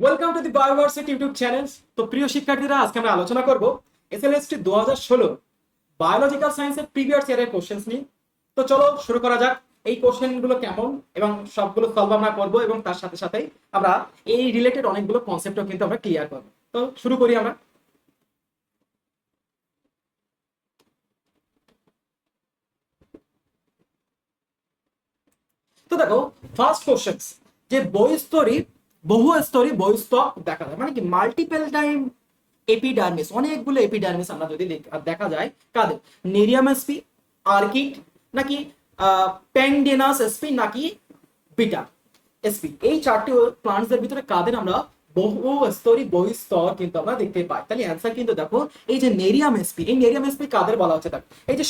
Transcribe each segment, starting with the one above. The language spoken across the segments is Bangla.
Welcome to the Bioversity YouTube channel. তো প্রিয় শিক্ষার্থীরা, আজকে আমরা আলোচনা করব এসএলএসটি 2016 বায়োলজিক্যাল সায়েন্সের প্রিভিয়াস ইয়ারের কোশ্চেন্স নিয়ে। তো চলো শুরু করা যাক। এই কোশ্চেনগুলো কেমন এবং সবগুলো সলভ আমরা করব এবং তার সাথে সাথে আমরা এই রিলেটেড অনেকগুলো কনসেপ্টও কিন্তু আমরা ক্লিয়ার করব। তো শুরু করি আমরা। তো দেখো, ফার্স্ট কোশ্চেন, যে বহুস্তরী বহিস্তক দেখা যায়, মানে কি মাল্টিপল টাইম এপিডার্মিস, অনেকগুলো এপিডার্মিস আমরা যদি দেখা যায় কাদের, নেরিয়াম এসপি, আর্কিড, নাকি প্যাংডেনাস এসপি, নাকি বিটা এসপি, এই চারটি প্লান্টসের ভিতরে কাদের আমরা বহু স্তরী বহিস্তর কিন্তু আমরা দেখতে পাই। তাহলে অ্যান্সার কিন্তু দেখো, এই যে নেরিয়াম এসপি, এই নেরিয়াম এসপি কাদের বলা হচ্ছে দেখো, এই যে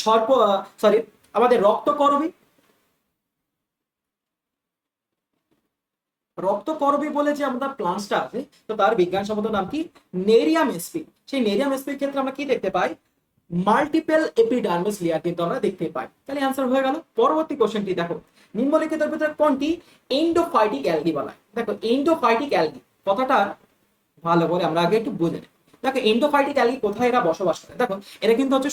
আমাদের রক্তকরবী বলে যে আমাদের প্লান্টসটা আছে, তো তার বিজ্ঞানসম্মত নাম কি, নেরিয়াম এসপি। সেই নেরিয়াম এসপির ক্ষেত্রে আমরা কি দেখতে পাই, মাল্টিপল এপিডার্মিস লেয়ার কিন্তু আমরা দেখতে পাই। তাহলে অ্যান্সার হয়ে গেল। পরবর্তী কোশ্চেনটি দেখো, নিম্নলিখিতের ভিতরে কোনটি এন্ডোফাইটিক অ্যালগি বলা হয়। দেখো, এন্ডোফাইটিক অ্যালগি কথাটা ভালো করে আমরা আগে একটু বুঝে নেই। দেখো, এন্ডোফাইটিক অ্যালগি কোথায় এরা বসবাস করে, দেখো এরা কিন্তু হচ্ছে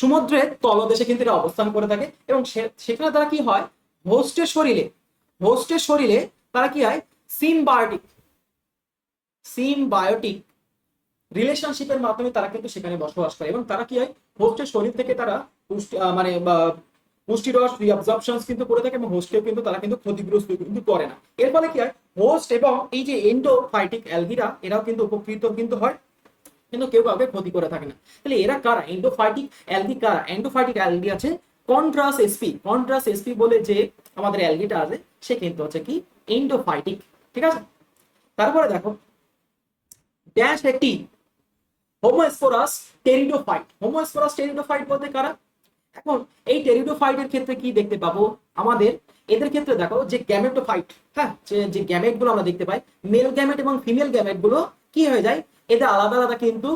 সমুদ্রের তলদেশে কিন্তু এরা অবস্থান করে থাকে, এবং সেখানে তারা কি হয়, হোস্টের শরীরে তারা কি হয়, সিমবায়োটিক রিলেশনশিপের মাধ্যমে তারা কিন্তু সেখানে বসবাস করে, এবং তারা কি হয়, হোস্টের শরীর থেকে তারা পুষ্টিরস রিঅ্যাবজর্পশন কিন্তু করে থাকে, এবং হোস্টকেও কিন্তু তারা কিন্তু ক্ষতিগ্রস্ত কিন্তু করে না। এর ফলে কি হয়, হোস্ট এবং এই যে এন্ডোফাইটিক অ্যালগিরা এরাও কিন্তু উপকৃত কিন্তু হয়, কিন্তু কেউ কাউকে ক্ষতি করে থাকে না। তাহলে এরা কারা, এন্ডোফাইটিক অ্যালগি কারা, এন্ডোফাইটিক অ্যালগি আছে কন্ট্রাস এসপি বলে যে আমাদের অ্যালগিটা আছে, সে কিন্তু হচ্ছে কি এন্ডোফাইটিক। ঠিক আছে, তারপরে দেখো, ড্যাশ একটি হোমোস্পোরাস টেরিডোফাইট বলতে কারা। এখন এই টেরিডোফাইটের ক্ষেত্রে কি দেখতে পাবো, আমাদের এদের ক্ষেত্রে দেখো যে গ্যামেটোফাইট, হ্যাঁ, যে গ্যামেট গুলো আমরা দেখতে পাই, মেল গ্যামেট এবং ফিমেল গ্যামেট গুলো কি হয়ে যায়, এদের আলাদা আলাদা কিন্তু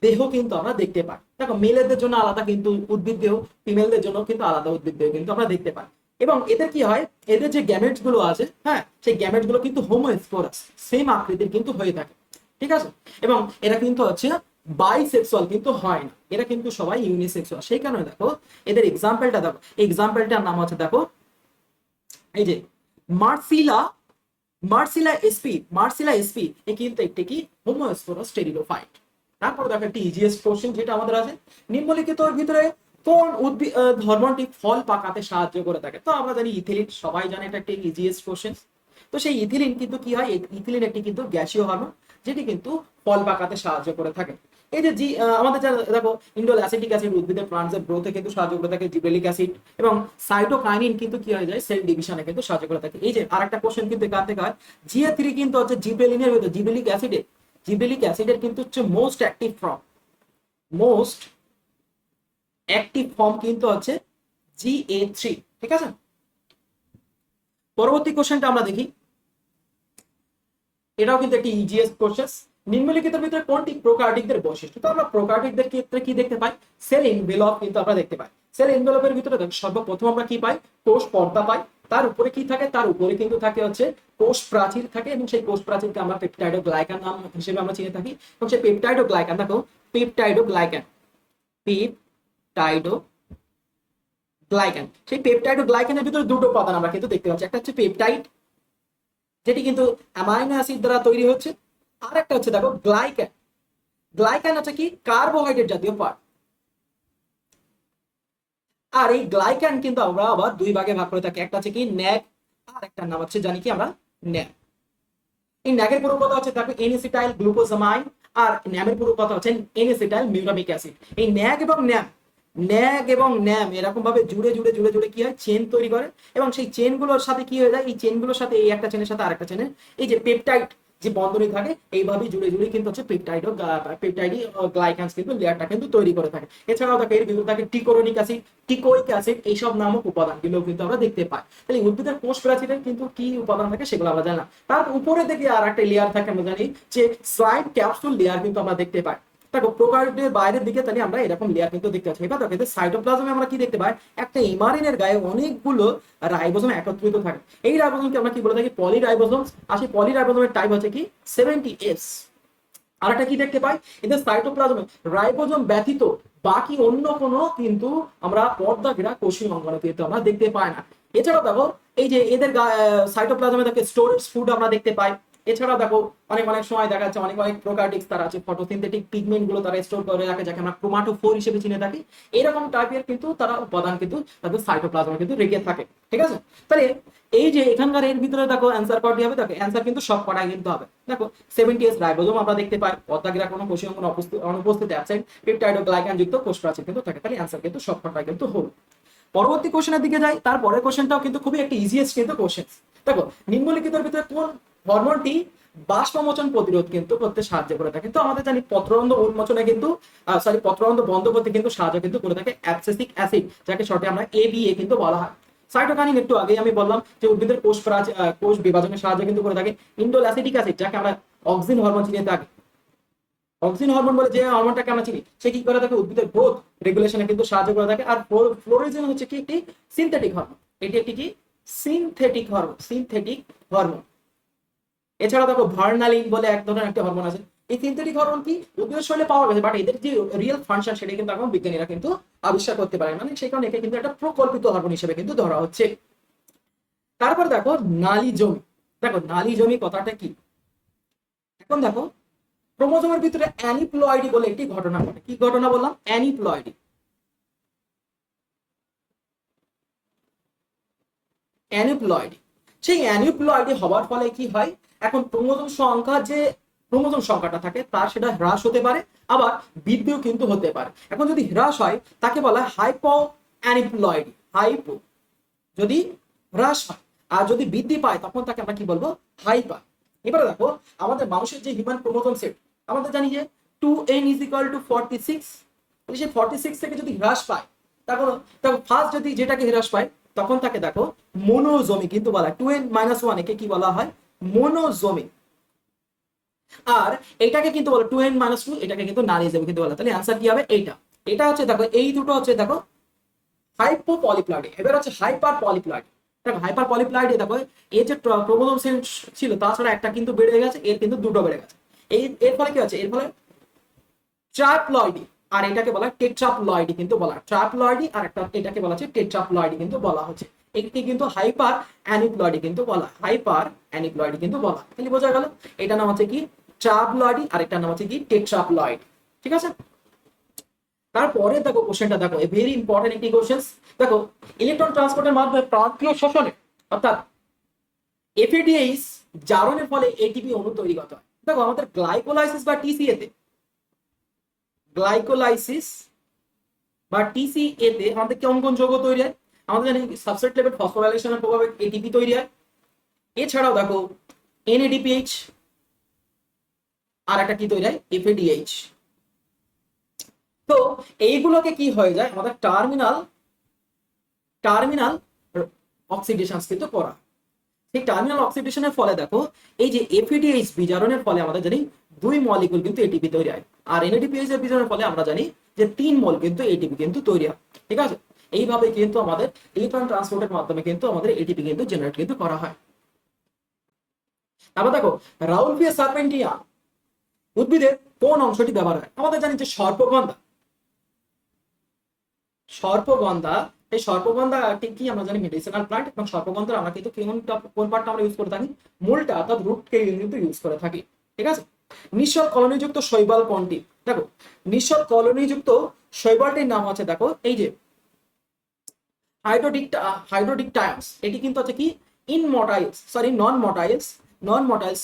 দেহ কিন্তু আমরা দেখতে পাই। দেখো, মেলেদের জন্য আলাদা কিন্তু উদ্ভিদ দেহ, ফিমেলদের জন্য কিন্তু আলাদা উদ্ভিদ দেহ কিন্তু আমরা দেখতে পাই। এবং এদের কি হয়, এদের যে গ্যামেটস গুলো আছে, হ্যাঁ, সেই গ্যামেটস গুলো কিন্তু হোমোস্পোরাস, সেম আকৃতির কিন্তু হয়ে থাকে। ঠিক আছে, এবং এরা কিন্তু হচ্ছে বাইসেক্সুয়াল কিন্তু হয় না, এরা কিন্তু সবাই ইউনিসেক্সুয়াল। সেই কারণে দেখো এদের এক্সাম্পলটা দেখো, এক্সাম্পলটার নাম হচ্ছে দেখো, এই যে মার্সিলা মার্সিলা এসপি এ কিন্তু একটি কি হোমোস্পোরাস টেরিডোফাইট। তারপর দেখো একটি ইজিএস কোশ্চেন যেটা আমাদের আছে, নিম্নলিখিতর ভিতরে কোন উদ্ভিদ হরমোনটি ফল পাকাতে সাহায্য করে থাকে। তো আমরা জানি ইথিলিন, সবাই জানে এটা একটি ইজিএস কোশ্চেন। তো সেই ইথিলিন কিন্তু কি হয়, ইথিলিন একটি কিন্তু গ্যাসীয় হরমোন, যেটি কিন্তু ফল পাকাতে সাহায্য করে থাকে। এই যে আমাদের দেখো, ইন্ডোল অ্যাসিটিক অ্যাসিড উদ্ভিদের প্লান্টসের গ্রোথে কিন্তু সাহায্য করে থাকে, জিবেলিক অ্যাসিড এবং সাইটোকাইনিন কিন্তু কি হয়ে যায়, সেল ডিভিশনে কিন্তু সাহায্য করে থাকে। এই যে আরেকটা কোশ্চেন কিন্তু এখান থেকে হয়, জিএ3 কিন্তু হচ্ছে জিবেলিনের ভিতরে জিবেলিক অ্যাসিডের কিন্তু হচ্ছে মোস্ট অ্যাক্টিভ ফর্ম কিন্তু হচ্ছে জিএ3। ঠিক আছে, পরবর্তী কোশ্চেনটা আমরা দেখি, এটাও কিন্তু একটি ইজিএস কোশ্চেন। নিম্নলিখিতের ভিতরে কোনটি প্রোকার্টিকদের বৈশিষ্ট্য। তো আমরা প্রোকার্টিকদের ক্ষেত্রে কি দেখতে পাই, সেল এনভেলপ কিন্তু আমরা দেখতে পাই। সেল এনভেলপের ভিতরে সর্বপ্রথম আমরা কি পাই, কোষ পর্দা পাই। তার উপরে কি থাকে, তার উপরে কিন্তু থাকে হচ্ছে কোষ প্রাচীর থাকে, এবং সেই কোষ প্রাচীরকে আমরা পেপটাইডোগ্লাইকান নাম হিসেবে আমরা চিনে থাকি। এবং সেই পেপটাইডোগ্লাইকান দেখো, পেপটাইডোগ্লাইকান পেপটাইডোগ্লাইকান সেই পেপটাইডোগ্লাইকানের ভিতরে দুটো উপাদান আমরা কিন্তু দেখতে পাচ্ছি। একটা হচ্ছে পেপটাইড, যেটি কিন্তু অ্যামাইনো অ্যাসিড দ্বারা তৈরি হচ্ছে, আর একটা হচ্ছে দেখো গ্লাইক্যান। গ্লাইক্যান হচ্ছে কি কার্বোহাইড্রেট জাতীয় পার্ট। আর এই গ্লাইক্যান কিন্তু আমরা আবার দুই ভাগে ভাগ করে থাকি, একটা হচ্ছে কি ন্যাগ, আর একটা নাম হচ্ছে জানি কি আমরা ন্যাম। এই ন্যাগের পুরো কথা হচ্ছে দেখো এনএসিটাইল গ্লুকোজামাইন, আর ন্যামের পুরো কথা হচ্ছে এনএসিটাইল মিউরামিক অ্যাসিড। এই ন্যাগ এবং ন্যাম এরকম ভাবে জুড়ে জুড়ে জুড়ে জুড়ে কি হয়, চেন তৈরি করে, এবং সেই চেনগুলোর সাথে কি হয়ে যায়, এই চেনগুলোর সাথে এই একটা চেনের সাথে আরেকটা চেনের এই যে পেপটাইড যে বন্ধনী থাকে, এইভাবে জুড়ে জুড়ে কিন্তু হচ্ছে পেপটাইড গ্লাইকানস কিন্তু লেয়ারটা কিন্তু তৈরি করে থাকে। এছাড়াও দেখো এর ভিতরে থাকে টিকোইক অ্যাসিড, এইসব নামক উপাদানগুলো কিন্তু আমরা দেখতে পাই। তাহলে উদ্ভিদের কোষ প্রাচীরের কিন্তু কি উপাদান থাকে সেগুলো আমরা জানলাম। তার উপরে থেকে আর একটা লেয়ার থাকে, আমরা জানি যে স্লাইড ক্যাপসুল লেয়ার কিন্তু আমরা দেখতে পাই। দেখো প্রোকারিওটের বাইরের দিকে তাহলে আমরা এরকম লেয়ার কিন্তু দেখতে পাচ্ছি। এবার দেখো এদের সাইটোপ্লাজমে আমরা কি দেখতে পাই, একটা ইমারিনের গায়ে অনেকগুলো রাইবোজোম একত্রিত থাকে। এই রাইবোজোমকে আমরা কি বলে থাকি, পলিরাইবোজোম। আর সেই পলিরাইবোজোমের টাইপ হচ্ছে কি 70S। আর একটা কি দেখতে পাই, এদের সাইটোপ্লাজমে রাইবোজোম ব্যতীত বাকি অন্য কোনো কিন্তু আমরা পর্দা ঘেরা কোষীয় অঙ্গাণু কিন্তু আমরা দেখতে পাই না। এছাড়াও দেখো এই যে এদের সাইটোপ্লাজমে দেখো স্টোরেজ ফুড আমরা দেখতে পাই। এছাড়াও দেখো অনেক অনেক সময় দেখা যাচ্ছে অনেক অনেক প্রোকার্টিক্স তারা আছে ফটোসিনথেটিক পিগমেন্ট গুলো তারা স্টোর করে রাখে, যাকে আমরা ক্রোমাটোফোর হিসেবে চিনে থাকি। এরকম টাইপের কিন্তু তারা উপাদান কিন্তু তাদের সাইটোপ্লাজমে কিন্তু রেখে থাকে। ঠিক আছে, তাহলে এই যে এখানকার এর ভিতরে দেখো অ্যান্সার কয়টি হবে, দেখো অ্যান্সার কিন্তু সব কটাই কিন্তু হবে। দেখো 70S রাইবোজোম আমরা দেখতে পাই, পর্দাগিরা কোনো কোষীয় অঙ্গন অনুপস্থিত অ্যাবসেন্ট, পেপটাইড ও গ্লাইকান যুক্ত কোষপ্রাচীর কিন্তু থাকে। তাহলে অ্যান্সার কিন্তু সব কটাই কিন্তু হলো। পরবর্তী কোশ্চেনের দিকে যাই, তারপরের কোশ্চেনটাও কিন্তু খুবই একটা ইজিয়েস্ট কিন্তু কোশ্চেন। দেখো নিম্নলিখিতের ভিতরে কোন হরমোনটি বাষ্পমোচন প্রতিরোধ কিন্তু করতে সাহায্য করে থাকে। তো আমাদের জানি পত্ররন্ধ্র উন্মোচনে কিন্তু পত্ররন্ধ্র বন্ধ করতে কিন্তু সাহায্য কিন্তু করে থাকে অ্যাবসিসিক অ্যাসিড, যাকে শর্টে আমরা ABA কিন্তু বলা হয়। সাইটোকাইনিন একটু আগেই আমি বললাম যে উদ্ভিদের কোষ বিভাজনে সাহায্য কিন্তু করে থাকে। ইন্ডোল অ্যাসিটিক অ্যাসিড, যাকে আমরা অক্সিন হরমোন চিনে থাকি, অক্সিন হরমোন বলে যে হরমোনটাকে আমরা চিনি, সে কি করে থাকে উদ্ভিদের গ্রোথ রেগুলেশনে কিন্তু সাহায্য করে থাকে। আর ফ্লোরিজেন হচ্ছে কি একটি সিনথেটিক হরমোন, এটি একটি কি সিনথেটিক হরমোন। এছাড়া দেখো ভার্নালিন বলে এক ধরনের একটা হরমোন আছে। এই সিনথেটিক হরমোন কি উদ্ভিদের শরীরে পাওয়া গেছে, বাট এদের যে রিয়েল ফাংশন সেটা কিন্তু এখন বিজ্ঞানীরা কিন্তু আবিষ্কার করতে পারে, মানে সেই কারণে একে কিন্তু একটা প্রকল্পিত হরমোন হিসেবে কিন্তু ধরা হচ্ছে। তারপর দেখো নালী জমি। দেখো নালী জমি কথাটা কি, এখন দেখো ক্রোমোজোমের ভিতরে অ্যানিপ্লয়েডি বলে একটি ঘটনা ঘটে। কি ঘটনা বললাম, অ্যানিপ্লয়েডি। সেই অ্যানিপ্লয়েডি হওয়ার ফলে কি হয়, এখন ক্রোমোজোম সংখ্যাটা থাকে তার সেটা হ্রাস হতে পারে, আবার বৃদ্ধিও কিন্তু হতে পারে। এখন যদি হ্রাস হয় তাকে বলা হয় হাইপো অ্যানিপ্লয়েডি, হাইপো যদি হ্রাস হয়, আর যদি বৃদ্ধি পায় তখন তাকে আমরা কি বলবো, হাইপার। এবারে দেখো আমাদের মানুষের যে হিউম্যান ক্রোমোজোম সেট, আমাদের জানি যে 2n = 46। সেই 46 থেকে যদি হ্রাস পায়, তখন ফার্স্ট যদি যেটাকে হ্রাস পায় তখন তাকে দেখো মোনোজোমি কিন্তু বলা হয়। 2n-1 একে কি বলা হয়, মোনোজোমি। আর এটাকে কিন্তু বলে 2n-2, এটাকে কিন্তু নালীজোমি কিন্তু বলা হয়। তাহলে অ্যান্সার কি হবে, এইটা। এটা হচ্ছে দেখো এই দুটো হচ্ছে দেখো হাইপোপলিপ্লয়েডি। এবার হচ্ছে হাইপার পলিপ্লয়েডি। দেখো হাইপার পলিপ্লয়েডি দেখো এই যে ক্রোমোজোম সেট ছিল তাছাড়া একটা কিন্তু বেড়ে গেছে, এর কিন্তু দুটো বেড়ে গেছে। এর ফলে কি হচ্ছে, এর ফলে ট্রাপ্লয়েডি, আর এটাকে বলা হয় টেট্রাপ্লয়েডি কিন্তু বলা হয়। ট্রাপ্লয়েডি আর একটা এটাকে বলা হচ্ছে টেট্রাপ্লয়েডি কিন্তু বলা হচ্ছে। একটি কিন্তু হাইপার অ্যানিপ্লয়েডি কিন্তু বলা হয়, হাইপার অ্যানিপ্লয়েডি কিন্তু বলা হয়। তাহলে বোঝা গেল এটার নাম হচ্ছে কি ট্রাপ্লয়েডি আর এটার নাম হচ্ছে কি টেট্রাপ্লয়েডি। ঠিক আছে, তারপরে দেখো কোশ্চেনটা দেখো ভেরি ইম্পর্টেন্ট একটি কোশ্চেন। দেখো ইলেকট্রন ট্রান্সপোর্টের মাধ্যমে প্রান্তীয় শোষণে অর্থাৎ এফএডিএইচ জারণের ফলে এটিপি অণু তৈরিগত হয়। দেখো আমাদের গ্লাইকোলাইসিস বা টিসিএ তে আমাদের কোন কোন যৌগ তৈরি হয়, আমাদের জানি সাবস্ট্রেট লেভেল ফসফোরাইলেশনের প্রভাবে এটিপি তৈরি হয়। এছাড়াও দেখো এনএডিপিএইচ আর একটা কি তৈরি হয়, এফএডিএইচ। তো এইগুলোকে কি হয়ে যায়, আমাদের টার্মিনাল অক্সিডেশন কিন্তু করা। সেই টার্মিনাল অক্সিডেশনের ফলে দেখো এই যে এফএডিএইচ বিজারণের ফলে আমরা জানি 2 মলিকুল কিন্তু এটিপি তৈরি হয়, আর এনএডিপিএইচ এর বিজারণের ফলে আমরা জানি যে 3 মল কিন্তু এটিপি কিন্তু তৈরি হয়। ঠিক আছে, এইভাবে কিন্তু আমাদের ইলেকট্রন ট্রান্সপোর্টের মাধ্যমে কিন্তু আমাদের এটিপি কিন্তু জেনারেট কিন্তু করা হয়। তারপর দেখো রাউলফিয়া সার্পেন্টিয়া উদ্ভিদের কোন অংশটি ব্যবহার হয়, আমাদের জানি যে সর্পগন্ধা। এই সর্পগন্ধা কি আমরা জানি মেডিসিনাল প্লান্ট, এবং সর্পগন্ধার আমরা কিন্তু কোন পার্টটা আমরা ইউজ করে থাকি, মূলটা অর্থাৎ রুটকে কিন্তু ইউজ করে থাকি। ঠিক আছে, নিশ্চল কলোনিযুক্ত শৈবাল কোনটি, দেখো নিশ্চল কলোনিযুক্ত শৈবালটির নাম আছে দেখো এই যে হাইড্রোডিকটায়াস। এটি কিন্তু হচ্ছে কি নন মোটাইলস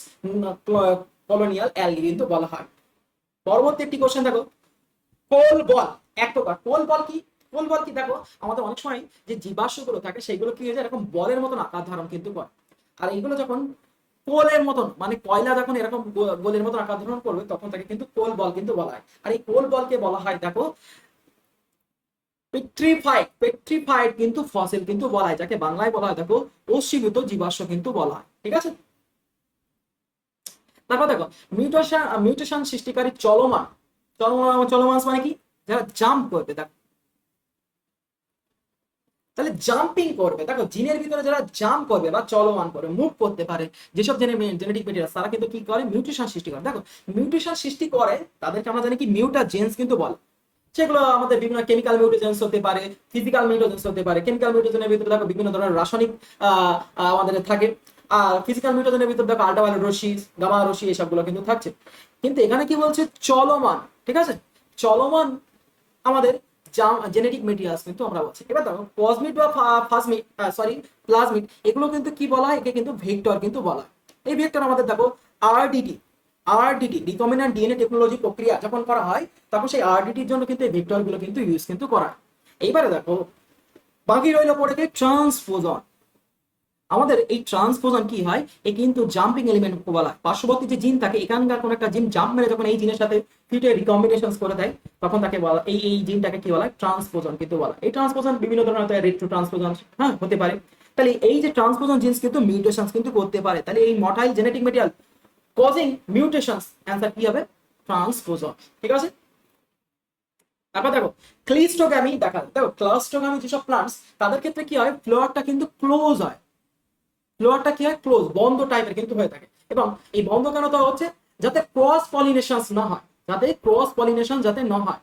কলোনিয়াল অ্যালগি কিন্তু বলা হয়। পরবর্তী একটি কোশ্চেন দেখো কোল বল এক প্রকার। কোল বল কি দেখো আমাদের অনেক সময় যে জীবাশ্মগুলো থাকে সেগুলো কি হয়ে যায় এরকম বলের মতন আকার ধারণ কিন্তু করে, আর এইগুলো যখন কোলের মতন মানে কয়লা যখন এরকম গোলের মতন আকার ধারণ করবে তখন তাকে কিন্তু কোল বল কিন্তু বলা হয়। আর এই কোল বলকে বলা হয় দেখো পেট্রিফাইড কিন্তু ফসিল কিন্তু বলা হয়, যাকে বাংলায় বলা হয় দেখো অশ্বীভূত জীবাশ্ম কিন্তু বলা হয়। ঠিক আছে, তারপর দেখো মিউটেশন সৃষ্টিকারী চলমান চলমান মানে কি, যারা জাম্প করবে। দেখো তাহলে জাম্পিং করবে, দেখো জিনের ভিতরে যারা জাম্প করবে বা চলমান করে মুভ করতে পারে, যেসব জেনেটিক মেটেরিয়াল তারা কিন্তু কি করে মিউটেশন সৃষ্টি করে। দেখো মিউটেশন সৃষ্টি করে তাদেরকে আমরা জানি কি মিউটাজেন্স কিন্তু বলে। সেগুলো আমাদের বিভিন্ন কেমিক্যাল মিউটেশনস হতে পারে, ফিজিক্যাল মিউটেশনস হতে পারে। কেমিক্যাল মিউটেশনের ভিতরে দেখো বিভিন্ন ধরনের রাসায়নিক আমাদের থাকে। আর ফিজিক্যাল মিউটেশনের ভিতরে দেখো আল্ট্রাভায়োলেট রশ্মি, গামা রশ্মি এসবগুলো কিন্তু থাকছে। কিন্তু এখানে কি বলছে চলমান, ঠিক আছে, চলমান আমাদের জেনেটিক মেটেরিয়ালস কিন্তু আমরা বলছি। এবার দেখো কসমিট বা ফাসমিট, সরি প্লাজমিড, এগুলো কিন্তু কি বলা হয়, একে কিন্তু ভেক্টর কিন্তু বলা হয়। এই ভেক্টর আমাদের দেখো আরডিটি, রিকম্বিনেন্ট ডিএনএ টেকনোলজি প্রক্রিয়া যখন করা হয় তখন সেই আরডিটির জন্য কিন্তু এই ভেক্টর গুলো কিন্তু ইউজ কিন্তু করা হয়। এইবারে দেখো বাকি রইল পড়ে কি ট্রান্সপোজন। আমাদের এই ট্রান্সপোজন কি হয়, এ কিন্তু জাম্পিং এলিমেন্ট বলা হয়। পার্শ্ববর্তী যে জিন থাকে, এখানকার কোন একটা জিন জাম্প মেরে যখন এই জিনের সাথে ফিটে রিকম্বিনেশন করে দেয় তখন তাকে বলা, এই জিনটাকে কি বলা হয়, ট্রান্সপোজন কিন্তু বলা। এই ট্রান্সপোজন বিভিন্ন ধরনের হতে পারে, রেট্রো ট্রান্সপোজন হ্যাঁ হতে পারে। তাহলে এই যে ট্রান্সপোজন জিনস কিন্তু মিউটেশনস কিন্তু করতে পারে। তাহলে এই motile genetic material causing mutations, answer কি হবে, ট্রান্সপোজন। ঠিক আছে, তারপর দেখো ক্লিস্টোগ্যামি দেখা, দেখো ক্লাস্টোগ্যামি যেসব প্লান্টস তাদের ক্ষেত্রে কি হয়, ফ্লোয়ারটা কিন্তু ক্লোজ হয়। ফ্লোয়ারটা কি হয়, ক্লোজ, বন্ধ টাইপের কিন্তু হয়ে থাকে। এবং এই বন্ধ কেন তা হচ্ছে যাতে ক্রস পলিনেশন না হয়, যাতে ক্রস পলিনেশন যাতে না হয়।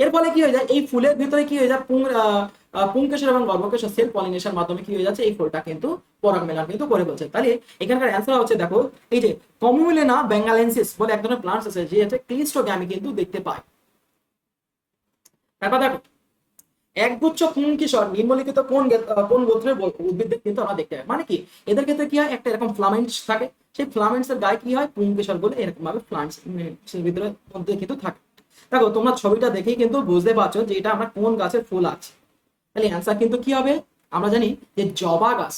এর ফলে কি হয়ে যায়, এই ফুলের ভিতরে কি হয়ে যায়, পুংকেশর এবং গর্ভকেশর সেলফ পলিনেশন মাধ্যমে কি হয়ে যাচ্ছে, এই ফুলটা কিন্তু পরাগ মেলন কিন্তু করে বলছে। তাহলে এখানকার অ্যান্সার হচ্ছে দেখো এই যে কমিউলেনা বেঙ্গালেন্সিস বলে এক ধরনের প্লান্টস আছে যে হচ্ছে ক্লিস্টোগ্যামি কিন্তু দেখতে পায়। তারপর দেখো একগুচ্ছ পুংকেশর নিম্নলিখিত কোন গোত্রের উদ্ভিদদের কিন্তু আমরা দেখতে পাই। মানে কি এদের ক্ষেত্রে কি হয়, একটা এরকম ফ্লামেন্টস থাকে, সেই ফ্লামেন্টস এর গায়ে কি হয়, পুংকেশর বলে এরকম ভাবে প্লান্টস ভিতরে মধ্যে কিন্তু থাকে। দেখো তোমরা ছবিটা দেখেই কিন্তু বুঝতে পারছো যে এটা আমরা কোন গাছের ফুল আছে। তাহলে অ্যান্সার কিন্তু কি হবে, আমরা জানি যে জবা গাছ।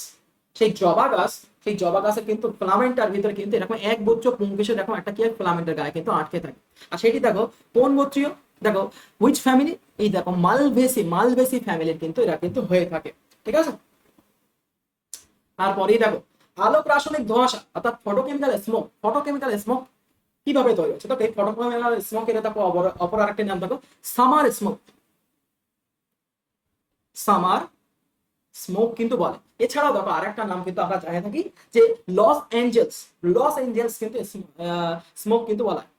সেই জবা গাছ, সেই জবা গাছের কিন্তু ফিলামেন্টার ভিতরে কিন্তু এরকম এক গুচ্ছ পুংকেশর এরকম একটা কি ফিলামেন্টের গায়ে কিন্তু আটকে থাকে। আর সেটি দেখো কোন গোত্রীয়, দেখো হুইচ ফ্যামিলি, এই দেখো মালভেসি ফ্যামিলির কিন্তু এরা কিন্তু হয়ে থাকে। ঠিক আছে, তারপরেই দেখো আলোক রাসায়নিক ধোঁয়াশা অর্থাৎ ফটোকেমিক্যাল স্মোক কিভাবে তৈরি হচ্ছে। দেখো এই ফটোকেমিক্যাল স্মোকের দেখো অপর আরেকটা নাম দেখো সামার স্মোক, সামার স্মোক কিন্তু বলে। এছাড়াও দেখো আরেকটা নাম কিন্তু আমরা জানি থাকি যে লস এঞ্জেলস কিন্তু স্মোক কিন্তু বলা হয়,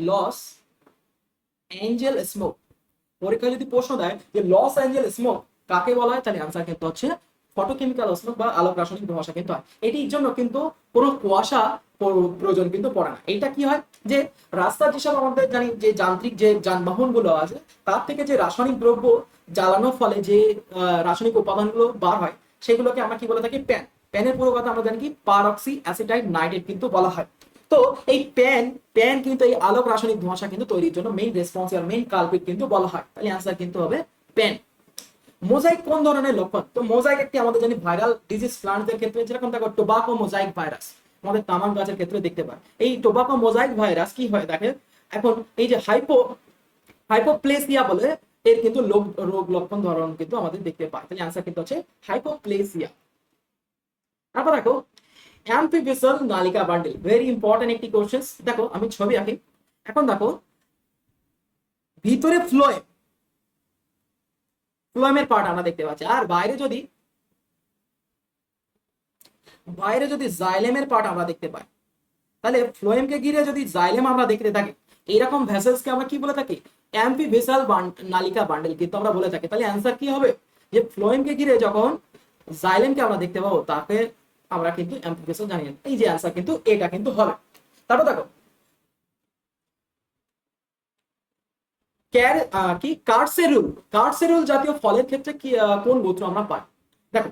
লস এঞ্জেল স্মোক। পরীক্ষায় যদি প্রশ্ন দেয় যে লস এঞ্জেল স্মোক কাকে বলা হয়, তাহলে আনসার কিন্তু হচ্ছে ফটোকেমিক্যাল স্মোক বা আলোক রাসায়নিক ধোঁয়াশা কিন্তু হয়। এটির জন্য কিন্তু কোনো কুয়াশা প্রয়োজন কিন্তু পড়ে না। এটা কি হয় যে রাস্তার যেসব আমাদের জানি যে যান্ত্রিক যে যানবাহন গুলো আছে তার থেকে যে রাসায়নিক দ্রব্য জ্বালানোর ফলে যে রাসায়নিক উপাদানগুলো বার হয় সেগুলোকে আমরা কি বলে থাকি, প্যানের পুরো কথা আমরা জানি কি পারঅক্সি অ্যাসিটাইড নাইট্রেট কিন্তু বলা হয়। তো এই প্যান কিন্তু এই আলোক রাসায়নিক ধোঁয়াশা কিন্তু তৈরির জন্য মেইন রেসপন্সিবল, মেইন কালপ্রিট কিন্তু বলা হয়। তাহলে অ্যান্সার কিন্তু হবে প্যান। মোজাইক কোন ধরনের লক্ষণ, তো মোজাইক একটি আমাদের জানি ভাইরাল ডিজিজ প্লান্টদের ক্ষেত্রে, যেরকম দেখো টোবাকো মোজাইক ভাইরাস আমাদের তামাক গাছের ক্ষেত্রে দেখতে পাই। এই টোবাকো মোজাইক ভাইরাস কি হয় দেখে, এখন এই যে হাইপোপ্লেসিয়া বলে এর কিন্তু রোগ লক্ষণ ধরন কিন্তু আমাদের দেখতে পাই। তাহলে অ্যান্সার কিন্তু হচ্ছে হাইপোপ্লেসিয়া। তারপর দেখো অ্যাম্ফিবিসাল নালিকা বান্ডেল, ভেরি ইম্পর্টেন্ট একটি কোশ্চেন। দেখো আমি ছবি আঁকি, এখন দেখো ভিতরে ফ্লোয়েমের পার্ট আমরা দেখতে পাচ্ছি, আর বাইরে যদি জাইলেমের পার্ট আমরা দেখতে পাই, তাহলে ফ্লোয়েমকে ঘিরে যদি জাইলেম আমরা দেখতে থাকি, এইরকম ভেসেলসকে আমরা কি বলে থাকি, অ্যাম্ফিবিসাল নালিকা বান্ডেল কিন্তু আমরা বলে থাকি। তাহলে অ্যান্সার কি হবে, যে ফ্লোয়েমকে ঘিরে যখন জাইলেমকে আমরা দেখতে পাবো তাকে আমরা কিন্তু অ্যাম্ফিবিসাল জানি। এই যে অ্যান্সার কিন্তু এটা কিন্তু হবে। তারপর দেখো কি কার্সেরুল জাতীয় ফলের ক্ষেত্রে কি কোন গোত্র আমরা পাই। দেখো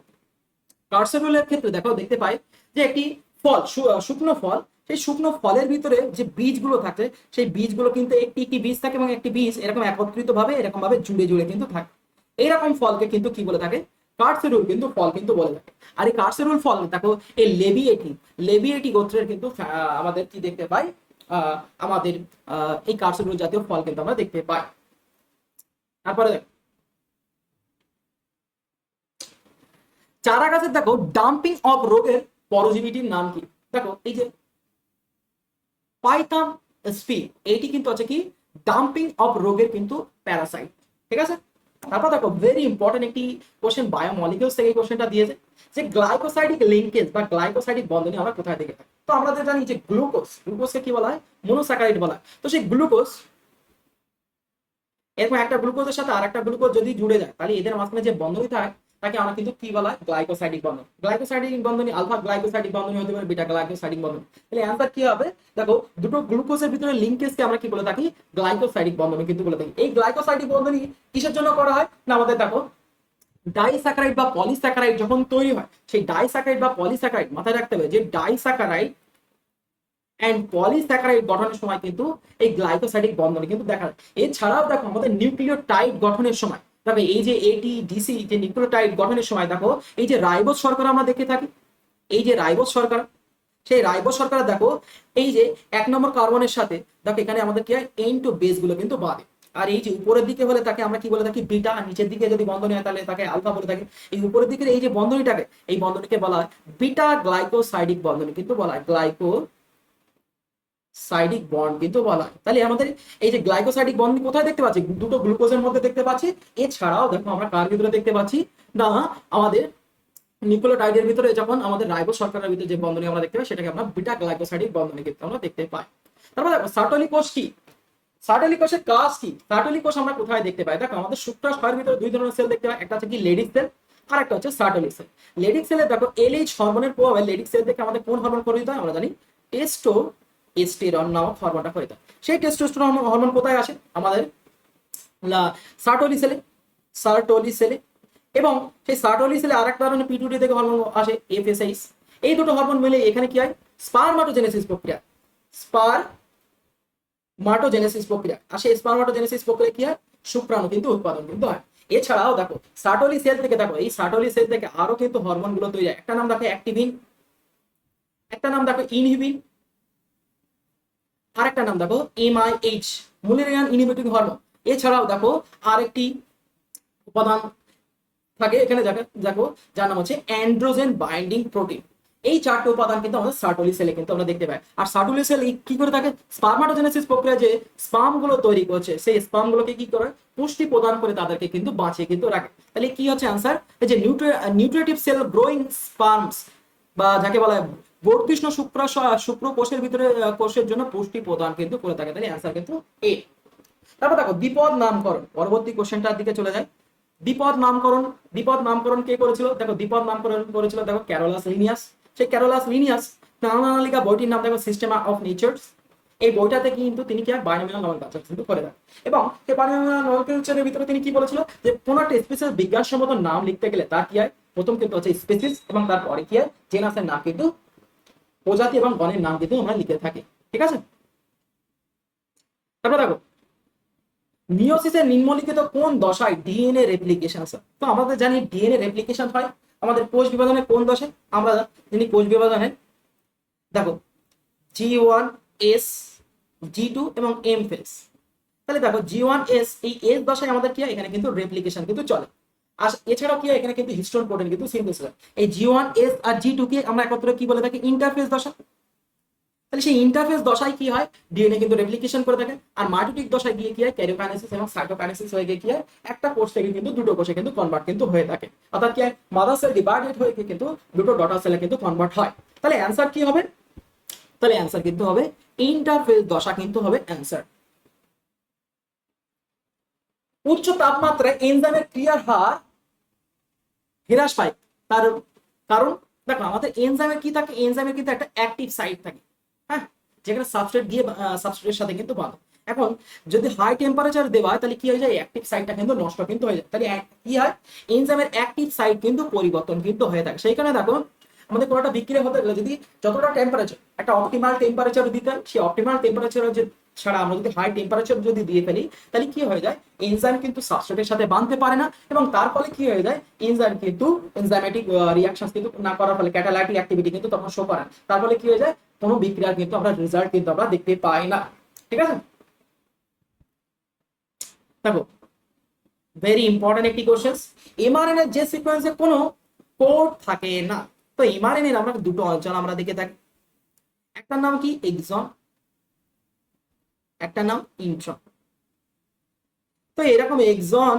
কার্সেরুলের ক্ষেত্রে দেখো দেখতে পাই যে একটি ফল, শুকনো ফল, সেই শুকনো ফলের ভিতরে যে বীজগুলো থাকে সেই বীজগুলো কিন্তু একটি একটি বীজ থাকে এবং একটি বীজ এরকম একত্রিত ভাবে এরকম ভাবে জুড়ে জুড়ে কিন্তু থাকে। এইরকম ফলকে কিন্তু কি বলে থাকে, কার্সেরুল কিন্তু ফল কিন্তু বলে থাকে। আর এই কার্সেরুল ফল দেখো এই লেবিয়েটি গোত্রের কিন্তু আমাদের কি দেখতে পাই, আমাদের এই কার্সেরুল জাতীয় ফল কিন্তু আমরা দেখতে পাই। তারপরে দেখো চারা গাছের দেখো ডাম্পিং অফ রোগের পরজীবীটির নাম কি। দেখো এই যে পাইথাম স্পি, এইটি কিন্তু হচ্ছে কি ডাম্পিং অফ রোগের কিন্তু প্যারাসাইট। ঠিক আছে, তারপর দেখো ভেরি ইম্পর্টেন্ট একটি কোশ্চেন বায়োমলিকিউলস থেকে এই কোশ্চেনটা দিয়েছে যে গ্লাইকোসাইডিক লিঙ্কেজ বা গ্লাইকোসাইডিক বন্ধনী আমরা কোথায় দেখে থাকি। তো আমরা জানি যে গ্লুকোজকে কি বলা হয়, মনোস্যাকারাইড বলা হয়। তো সেই গ্লুকোজ, এরকম একটা গ্লুকোজের সাথে আর একটা গ্লুকোজ যদি জুড়ে যায় তাহলে এদের মাঝখানে যে বন্ধনী থাকে তাকে আমরা কিন্তু কি বলা হয়, গ্লাইকোসাইডিক বন্ধন। গ্লাইকোসাইডিক বন্ধনী আলফা গ্লাইকোসাইডিক বন্ধনী হতে পারে বিটা গ্লাইকোসাইডিক বন্ধনী। তাহলে অ্যান্সার কি হবে, দেখো দুটো গ্লুকোজের ভিতরে লিঙ্কেজকে আমরা কি বলে থাকি, গ্লাইকোসাইডিক বন্ধনী কিন্তু বলে থাকি। এই গ্লাইকোসাইডিক বন্ধনী কিসের জন্য করা হয় না, আমাদের দেখো ডাইস্যাকারাইড বা পলিস্যাকারাইড যখন তৈরি হয়, সেই ডাইস্যাকারাইড বা পলিস্যাকারাইড মাথায় রাখতে হবে যে ডাইস্যাকারাইড এন্ড পলিস্যাকারাইড গঠনের সময় কিন্তু এই গ্লাইকোসাইডিক বন্ধনী কিন্তু দেখা যায়। এছাড়াও দেখো আমাদের নিউক্লিওটাইড গঠনের সময় দেখো এই যে এটিডিসি যে নিউক্লিওটাইড গঠনের সময় দেখো এই যে রাইবোজ শর্করা আমরা দেখে থাকি, এই যে রাইবোজ শর্করা, সেই রাইবোজ শর্করা দেখো এই যে 1 নম্বর কার্বনের সাথে দেখো এখানে আমাদের কি হয়, এন টু বেস গুলো কিন্তু বাঁধে। আর এই যে উপরের দিকে হলে তাকে আমরা কি বলে থাকি, বিটা, আর নিচের দিকে যদি বন্ধনী হয় তাহলে তাকে আলফা বলে থাকি। এই উপরের দিকের এই যে বন্ধনীটাকে, এই বন্ধনীকে বলা হয় বিটা গ্লাইকোসাইডিক বন্ধনী কিন্তু বলা হয় গ্লাইকোসাইডিক বন্ড কিন্তু বলা হয়। তাহলে আমাদের এই যে গ্লাইকোসাইডিক বন্ড কোথায় দেখতে পাচ্ছি, দুটো গ্লুকোজের মধ্যে দেখতে পাচ্ছি। এছাড়াও দেখো আমরা কার ভিতরে দেখতে পাচ্ছি না, আমাদের নিউক্লিওটাইডের ভিতরে যখন আমাদের রাইবোজ শর্করার ভিতরে যে বন্ধনী আমরা দেখতে পাই সেটাকে আমরা বিটা গ্লাইকোসাইডিক বন্ধনী কিন্তু আমরা দেখতে পাই। তারপর দেখো সার্টোলি কোষ কি, সার্টোলি কোষের কাজ কি, সার্টোলি কোষ আমরা কোথায় দেখতে পাই, দেখো আমাদের শুক্রাশয়ের ভিতরে দুই ধরনের সেল দেখতে পাই, একটা হচ্ছে কি লেডিক সেল আর একটা হচ্ছে সার্টোলি সেল। লেডিক সেলে দেখো এলএইচ হরমোনের প্রভাবে লেডিক সেল থেকে আমাদের কোন হরমোন প্রবাহিত হয়, আমরা জানি টেস্টোস্টেরন নামক হরমোনটা প্রবাহিত হয়। সেই টেস্টোস্টেরন হরমোন কোথায় আসে, আমাদের সার্টোলি সেলে, সার্টোলি সেলে। এবং সেই সার্টোলি সেলে আরেকটা ধরনের পিটুইটারি থেকে হরমোন আসে এফএসএইচ। এই দুটো হরমোন মিলে এখানে কি হয়, স্পারমাটোজেনেসিস প্রক্রিয়া, স্পারমাটোজেনেসিস প্রক্রিয়া। আর সেই স্পারমাটোজেনেসিস প্রক্রিয়া কি হয়, শুক্রাণু কিন্তু উৎপাদন কিন্তু হয়। এছাড়াও দেখো সার্টোলি সেল থেকে দেখো এই সার্টোলি সেল থেকে আরো কিন্তু হরমোন গুলো তৈরি হয়। একটা নাম দেখো অ্যাক্টিভিন, একটা নাম দেখো ইনহিবিন, আর একটা নাম দেখো এমআইএইচ, মুলেরিয়ান ইনহিবিটিং হরমোন। এছাড়াও দেখো আরেকটি উপাদান থাকে এখানে দেখো যার নাম হচ্ছে অ্যান্ড্রোজেন বাইন্ডিং প্রোটিন। এই চারটি উপাদান কিন্তু আমাদের সার্টোলি সেলে কিন্তু আমরা দেখতে পাই। আর সার্টোলি সেল কি করে থাকে, স্পারমাটোজেনেসিস প্রক্রিয়া যে স্পার্ম গুলো তৈরি করছে সেই স্পার্ম গুলোকে কি করে, পুষ্টি প্রদান করে তাদেরকে কিন্তু বাঁচিয়ে কিন্তু রাখে। তাহলে কি হচ্ছে অ্যান্সার, এই যে নিউট্রিটিভ সেল গ্রোয়িং স্পার্মস বা যাকে বলা হয় বর্ধিষ্ণু শুক্র কোষের ভিতরে কোষের জন্য পুষ্টি প্রদান কিন্তু করে থাকে। তাহলে অ্যান্সার কিন্তু এ। তারপর দেখো দ্বিপদ নামকরণ, পরবর্তী কোশ্চেনটার দিকে চলে যায়। দ্বিপদ নামকরণ কে করেছিল, দেখো দ্বিপদ নামকরণ করেছিল দেখো ক্যারোলাস লিনিয়াস। সেই ক্যারোলাস লিনিয়াস প্রাণালিকা বইটির নাম দেখো সিস্টেমা অফ নেচার্স। এই বইটাতে কিন্তু তিনি কি বাইনোমিয়াল নমেনক্লেচার কিন্তু করে দেন। এবং সেই বাইনোমিয়াল নমেনক্লেচারের ভিতরে তিনি কি বলেছিল যে কোন একটা স্পেসিস বিজ্ঞানসম্মত নাম লিখতে গেলে তার কি হয়, প্রথম কিন্তু হচ্ছে স্পেসিস এবং তারপরে কি হয় জেনাসের নাম কিন্তু, প্রজাতি এবং গণের নাম কিন্তু আমরা লিখে থাকি। ঠিক আছে, তারপর দেখো মিওসিসের নিম্নলিখিত কোন দশায় ডিএনএ রেপ্লিকেশন হয়। তো আমাদের জানি ডিএনএ রেপ্লিকেশন হয় আমাদের কোষ বিভাজনের কোন দশায়, আমরা জানি কোষ বিভাজনের দেখো G1S, G2 এবং M ফেজ। তাহলে দেখো G1S এই এস দশায় আমাদের কি হয়, এখানে কিন্তু রেপ্লিকেশন কিন্তু চলে। আর এছাড়াও কি হয়, এখানে কিন্তু হিস্টোন প্রোটিন কিন্তু সিনথেসিস হয়। এই G1S আর G2 কে আমরা একত্রে কি বলে থাকি, ইন্টারফেজ দশা। তাহলে সেই ইন্টারফেস দশায় কি হয়, ডিএনএ কিন্তু রেপ্লিকেশন করে থাকে। আর মাইটোটিক দশায় গিয়ে কি হয়, ক্যারিওকাইনেসিস এবং সাইটোকাইনেসিস হয়ে গিয়ে কি হয়, একটা কোষ থেকে কিন্তু দুটো কোষে কিন্তু কনভার্ট কিন্তু হয়ে থাকে। অর্থাৎ কি হয়, মাদার সেল ডিভাইডেড হয়ে কিন্তু দুটো ডটার সেলে কিন্তু কনভার্ট হয়। তাহলে অ্যান্সার কি হবে, তাহলে অ্যান্সার কিন্তু হবে ইন্টারফেস দশা কিন্তু হবে অ্যান্সার। উচ্চ তাপমাত্রায় এনজাইমের ক্রিয়ার হার হ্রাস পায়, তার কারণ দেখো আমাদের এনজাইমের কি থাকে, এনজাইমের কিন্তু একটা অ্যাক্টিভ সাইট থাকে, হ্যাঁ, যেখানে সাবস্ট্রেট দিয়ে সাবস্ট্রেটের সাথে কিন্তু বাঁধে। এখন যদি হাই টেম্পারেচার দেওয়া হয় তাহলে কি হয়ে যায়, অ্যাক্টিভ সাইটটা কিন্তু নষ্ট কিন্তু হয়ে যায়। তাহলে কি হয়, এনজাইমের অ্যাক্টিভ সাইট কিন্তু পরিবর্তন কিন্তু হয়ে থাকে। সেই কারণে দেখো আমাদের কোনোটা বিক্রিয়া হতে গেলে যদি যতটা টেম্পারেচার, একটা অপটিমাল টেম্পারেচার দিতে হয়, সেই অপটিমাল টেম্পারেচার যে ছাড়া আমরা যদি হাই টেম্পারেচার যদি দিয়ে ফেলি তাহলে কি হয়ে যায়, এনজাইম কিন্তু সাবস্ট্রেটের সাথে বাঁধতে পারে না। এবং তার ফলে কি হয়ে যায়, এনজাইম কিন্তু এনজাইমেটিক রিঅ্যাকশন কিন্তু না করার ফলে ক্যাটালাইটিক অ্যাক্টিভিটি কিন্তু তখন শো করে। তার ফলে কি হয়ে যায়, কোনো বিক্রিয়ার কিন্তু আমরা রেজাল্ট কিন্তু আমরা দেখতে পাই না। ঠিক আছে, দেখো ভেরি ইম্পর্টেন্ট একটি কোশ্চেন, এমআরএনএ যে সিকোয়েন্সে কোনো কোড থাকে না। তো এমআরএনএ আমরা দুটো অঞ্চল আমরা দেখে থাকি, একটার নাম কি এক্সন, একটা নাম ইন্ট্রন। তো এরকম এক্সন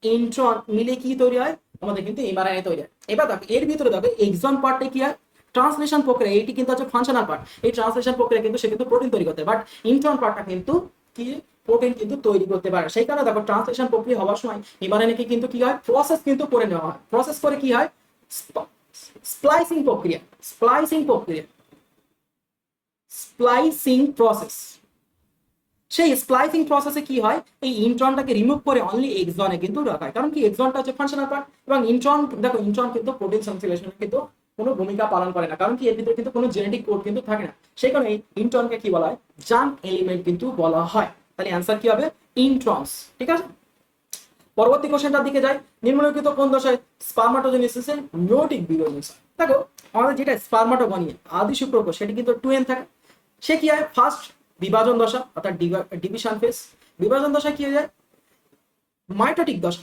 ইন্ট্রন মিলে কি তৈরি হয়, আমাদের কিন্তু এমআরএনএ তৈরি হয়। এবার দেখো এর ভিতরে দেখো এক্সন পার্টে কি হয়, ট্রান্সলেশন প্রক্রিয়া, এটি কিন্তু হচ্ছে ফাংশনাল পার্ট। এই ট্রান্সলেশন প্রক্রিয়া কিন্তু সে কিন্তু প্রোটিন তৈরি করতে, বাট ইন্ট্রন পার্টটা কিন্তু কি প্রোটিন কিন্তু তৈরি করতে পারে। সেই কারণে দেখো ট্রান্সলেশন প্রক্রিয়া হওয়ার সময় এমআরএনএ কে কিন্তু কি হয়, প্রসেস কিন্তু করে নেওয়া হয়। প্রসেস করে কি হয়, স্প্লাইসিং প্রক্রিয়া, স্প্লাইসিং প্রক্রিয়া, স্প্লাইসিং প্রসেস। সেই স্প্লাইসিং প্রসেসে কি হয়, এই ইন্ট্রনটাকে রিমুভ করে অনলি এক্সনে কিন্তু রাখা হয়। কারণ কি এক্সনটা হচ্ছে ফাংশনাল পার্ট, এবং ইন্ট্রন দেখো ইন্ট্রন কিন্তু প্রোটিন সংশ্লেষণে কিন্তু কোনো ভূমিকা পালন করে না, কারণ কি এর ভিতরে কিন্তু কোনো জেনেটিক কোড কিন্তু থাকে না। সেই কারণে এই ইন্ট্রনকে কি বলা হয়, জাঙ্ক এলিমেন্ট কিন্তু বলা হয়। তাহলে অ্যান্সার কি হবে, ইন্ট্রনস। ঠিক আছে, পরবর্তী কোশ্চেনটার দিকে যাই। নিম্নলিখিত কোন দশায় স্পারমাটোজেনেসিসের মিয়োটিক বিভাজন? দেখো আমাদের যেটা স্পারমাটোগনিয়া আদি শুক্রকোষ, সেটি কিন্তু 2n থাকে। সে কি হয়, ফার্স্ট বিভাজন দশা অর্থাৎ ডিভিশন ফেজ। বিভাজন দশা কি হয়ে যায়, মাইটোটিক দশা,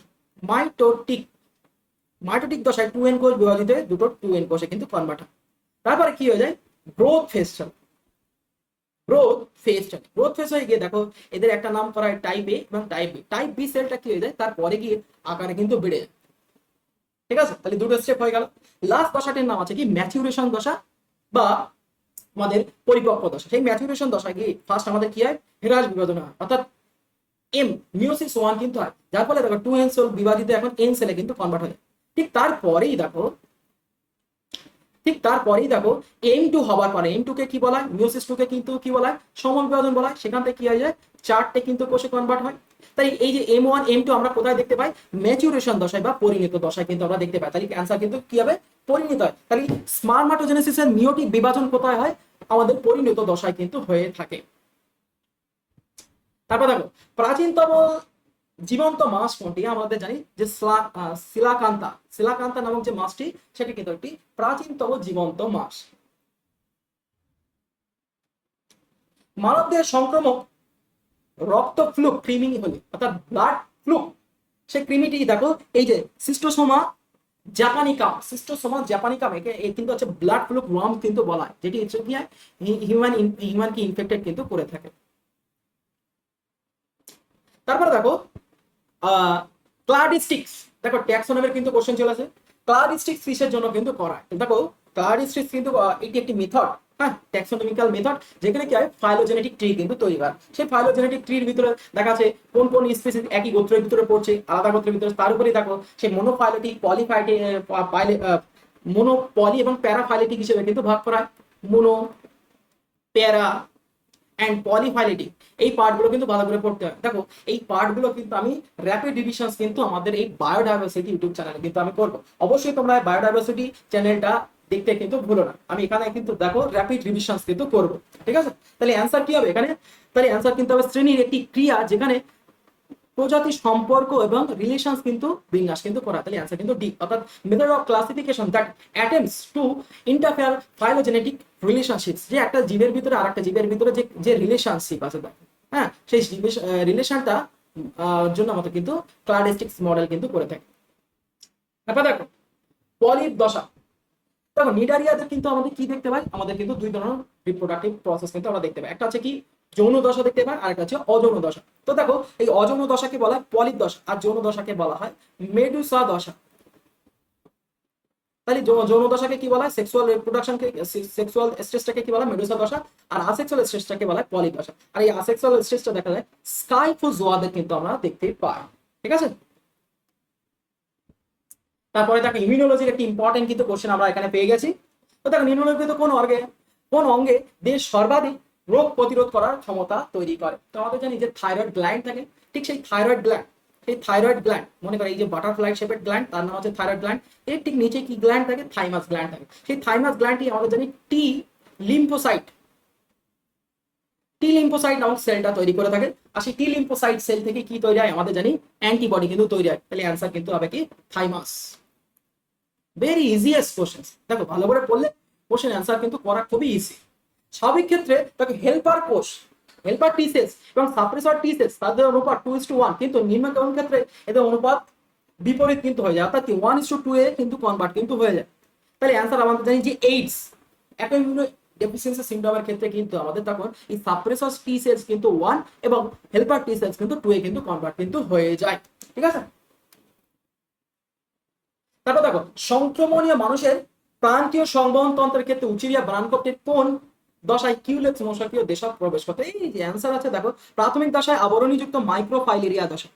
মাইটোটিক মাইটোটিক দশায় 2n কোষ বিভাজিত হয়ে দুটো 2n কোষে কিন্তু কনভার্ট হয়। তারপরে কি হয়ে যায়, গ্রোথ ফেজ চলে। গ্রোথ ফেজ চলে, গ্রোথ ফেজ হয়ে গিয়ে দেখো এদের একটা নাম করা হয় টাইপ এ এবং টাইপ বি। টাইপ বি সেলটা কি হয়ে যায়, তারপরে গিয়ে আকারে কিন্তু বেড়ে যায়। ঠিক আছে, তাহলে দুটো স্টেপ হয়ে গেল। লাস্ট দশাটির নাম আছে কি, ম্যাচুরেশন দশা বা আমাদের পরিপক্ক দশা। সেই ম্যাচুরেশন দশায় গিয়ে ফার্স্ট আমাদের কি হয়, হেরাস বিভাজন হয়, অর্থাৎ মিওসিস 1 কিন্তু হয়, যার ফলে দেখো 2n সেল বিভাজিত এখন n সেলে কিন্তু কনভার্ট হয়। ঠিক তারপরেই দেখো M2 হবার পরে M2 কে কি বলা হয়, মিওসিস 2 কে কিন্তু কি বলা হয়, সমবিভাজন বলা হয়। সেখান থেকে কি হয়ে যায়, 4টে কিন্তু কোষে কনভার্ট হয়। তাই এই যে M1 M2 আমরা কোথায় দেখতে পাই, ম্যাচুরেশন দশায় বা পরিণত দশায় কিন্তু আমরা দেখতে পাই। তাহলে অ্যান্সার কিন্তু কি হবে, পরিণত হয়। তাহলে স্পারমাটোজেনেসিসের মিয়োটিক বিভাজন কোথায় হয়, আমাদের পরিণত দশায় কিন্তু হয়ে থাকে। তারপর দেখো প্রাচীনতম জীবন্ত মাছ কোনটি, আমাদের জানি যে সিলাকান্তা, সিলাকান্তা নামক যে মাছটি, সেটি কিন্তু একটি প্রাচীনতম জীবন্ত মাছ। মানবদেহের সংক্রমক রক্ত ফ্লুক কৃমি হলে অর্থাৎ ব্লাড ফ্লুক, সেই কৃমিটি দেখো এই যে সিস্টোসোমা জাপানিকাম, সিস্টোসোমা জাপানিকাম, একে কিন্তু হচ্ছে ব্লাড ফ্লুক ওয়ার্ম কিন্তু বলা হয়, যেটি হচ্ছে কি হিউম্যানকে ইনফেক্টেড কিন্তু করে থাকে। তারপরে দেখো ক্লাডিস্টিক্স, দেখো ট্যাক্সোনমির কিন্তু কোশ্চেন চলে আসে। ক্লাডিস্টিক্স কিসের জন্য কিন্তু করা হয়, দেখো ক্লাডিস্টিক্স কিন্তু এটি একটি মেথড, হ্যাঁ, ট্যাক্সোনমিক্যাল মেথড, যেখানে কি হয় ফাইলোজেনেটিক ট্রি কিন্তু তৈরি হয়। সেই ফাইলোজেনেটিক ট্রির ভিতরে দেখা আছে কোন কোন স্পিসিস একই গোত্রের ভিতরে পড়ছে, আলাদা গোত্রের ভিতরে। তার উপরে দেখো সেই মোনোফাইলেটিক, পলিফাইটিক, মোনো, পলি এবং প্যারাফাইলেটিক হিসেবে কিন্তু ভাগ করা হয়। মোনো, প্যারা অ্যান্ড পলিফাইলেটিক, এই পার্টগুলো কিন্তু ভালো করে পড়তে হয়। দেখো এই পার্টগুলো কিন্তু আমি র্যাপিড রিভিশনস কিন্তু আমাদের এই বায়োডাইভার্সিটি ইউটিউব চ্যানেলে কিন্তু আমি করবো। অবশ্যই তোমরা বায়োডাইভার্সিটি চ্যানেলটা দেখতে কিন্তু ভুলো না। আমি এখানে কিন্তু দেখো র্যাপিড রিভিশনস কিন্তু করবো। ঠিক আছে, তাহলে অ্যান্সার কি হবে এখানে, তাহলে অ্যান্সার কিন্তু হবে শ্রেণীর একটি ক্রিয়া যেখানে প্রজাতি সম্পর্ক এবং রিলেশনস কিন্তু বিন্যাস কিন্তু করা। তাহলে অ্যান্সার কিন্তু ডি, অর্থাৎ method of classification that attempts two interfere phylogenetic relationships, যে একটা জীবের ভিতরে আর একটা জীবের ভিতরে যে যে রিলেশনশিপ আছে, হ্যাঁ, সেই রিলেশনটা জন্য আমাদের কিন্তু ক্লাডিস্টিক্স মডেল কিন্তু করে থাকে। তারপর দেখো পলিপ দশা, দেখো নিডারিয়াদের কিন্তু আমাদের কি দেখতে পাই, আমাদের কিন্তু দুই ধরনের রিপ্রোডাক্টিভ প্রসেস কিন্তু আমরা দেখতে পাই। একটা হচ্ছে কি যৌন দশা দেখতে পাই, আর একটা হচ্ছে অযৌন দশা। তো দেখো এই অযৌন দশাকে বলা হয় পলিপ দশা, আর যৌন দশাকে বলা হয় মেডুসা দশা। তাহলে যৌন দশাকে কি বলা হয়, সেক্সুয়াল রিপ্রোডাকশনকে, সেক্সুয়াল স্টেজটাকে কি বলা হয় মেডুসা দশা, আর আসেক্সুয়াল স্টেজটাকে বলা হয় পলিপ দশা। আর এই আসেক্সুয়াল স্টেজটা দেখা যায় স্কাইফোজোয়াদের কিন্তু আমরা দেখতে পাই। ঠিক আছে, তারপরে দেখো ইমিউনোলজির একটি ইম্পর্টেন্ট কিন্তু কোশ্চেন আমরা এখানে পেয়ে গেছি। তো দেখো নিম্নলিখিত কোন অঙ্গে দেশ সর্বাধিক রোগ প্রতিরোধ করার ক্ষমতা তৈরি করে। তো আমাদের জানি যে থাইরয়েড গ্ল্যান্ড থাকে, ঠিক সেই থাইরয়েড গ্ল্যান্ড মনে করে এই যে বাটারফ্লাই শেপের গ্ল্যান্ড, তার নাম হচ্ছে থাইরয়েড গ্ল্যান্ড। এর ঠিক নিচে কি গ্ল্যান্ড থাকে, থাইমাস গ্ল্যান্ড থাকে। সেই থাইমাস গ্ল্যান্ডটি আমাদের জানি টি লিম্ফোসাইট নামক সেলটা তৈরি করে থাকে। আর সেই টি লিম্ফোসাইট সেল থেকে কি তৈরি হয়, আমাদের জানি অ্যান্টিবডি কিন্তু তৈরি হয়। তাহলে অ্যান্সার কিন্তু হবে কি থাইমাস। ভেরি ইজিয়েস্ট কোশ্চেন, দেখো ভালো করে পড়লে কোশ্চেন অ্যান্সার কিন্তু করা খুবই ইজি। স্বাভাবিক ক্ষেত্রে দেখো হেল্পার কোষ, হেল্পার টি সেলস এবং সাপ্রেসর টি সেলস, তাদের অনুপাত 2:1, কিন্তু নিম্নকরণ ক্ষেত্রে এদের অনুপাত বিপরীত কিন্তু হয়ে যায়, অর্থাৎ 1:2 এ কিন্তু কনভার্ট কিন্তু হয়ে যায়। তাহলে অ্যান্সার আমাদের জানি যে এইডস, ডেফিসিয়েন্সি সিনড্রোমের ক্ষেত্রে কিন্তু আমাদের তখন এই সাপ্রেসর টি সেলস কিন্তু 1 এবং হেল্পার টি সেলস কিন্তু 2 এ কিন্তু কনভার্ট কিন্তু হয়ে যায়। ঠিক আছে, তারপর দেখো সংক্রমণীয় মানুষের প্রান্তীয় সংবহন তন্ত্রের ক্ষেত্রে উচিরিয়া ব্রানকপ্টের কোন দশায় কিউলেক্স মশাকীয় দেশক প্রবেশ করতে? এই যে অ্যান্সার আছে দেখো, প্রাথমিক দশায় আবরণীযুক্ত মাইক্রোফাইলেরিয়া দশা।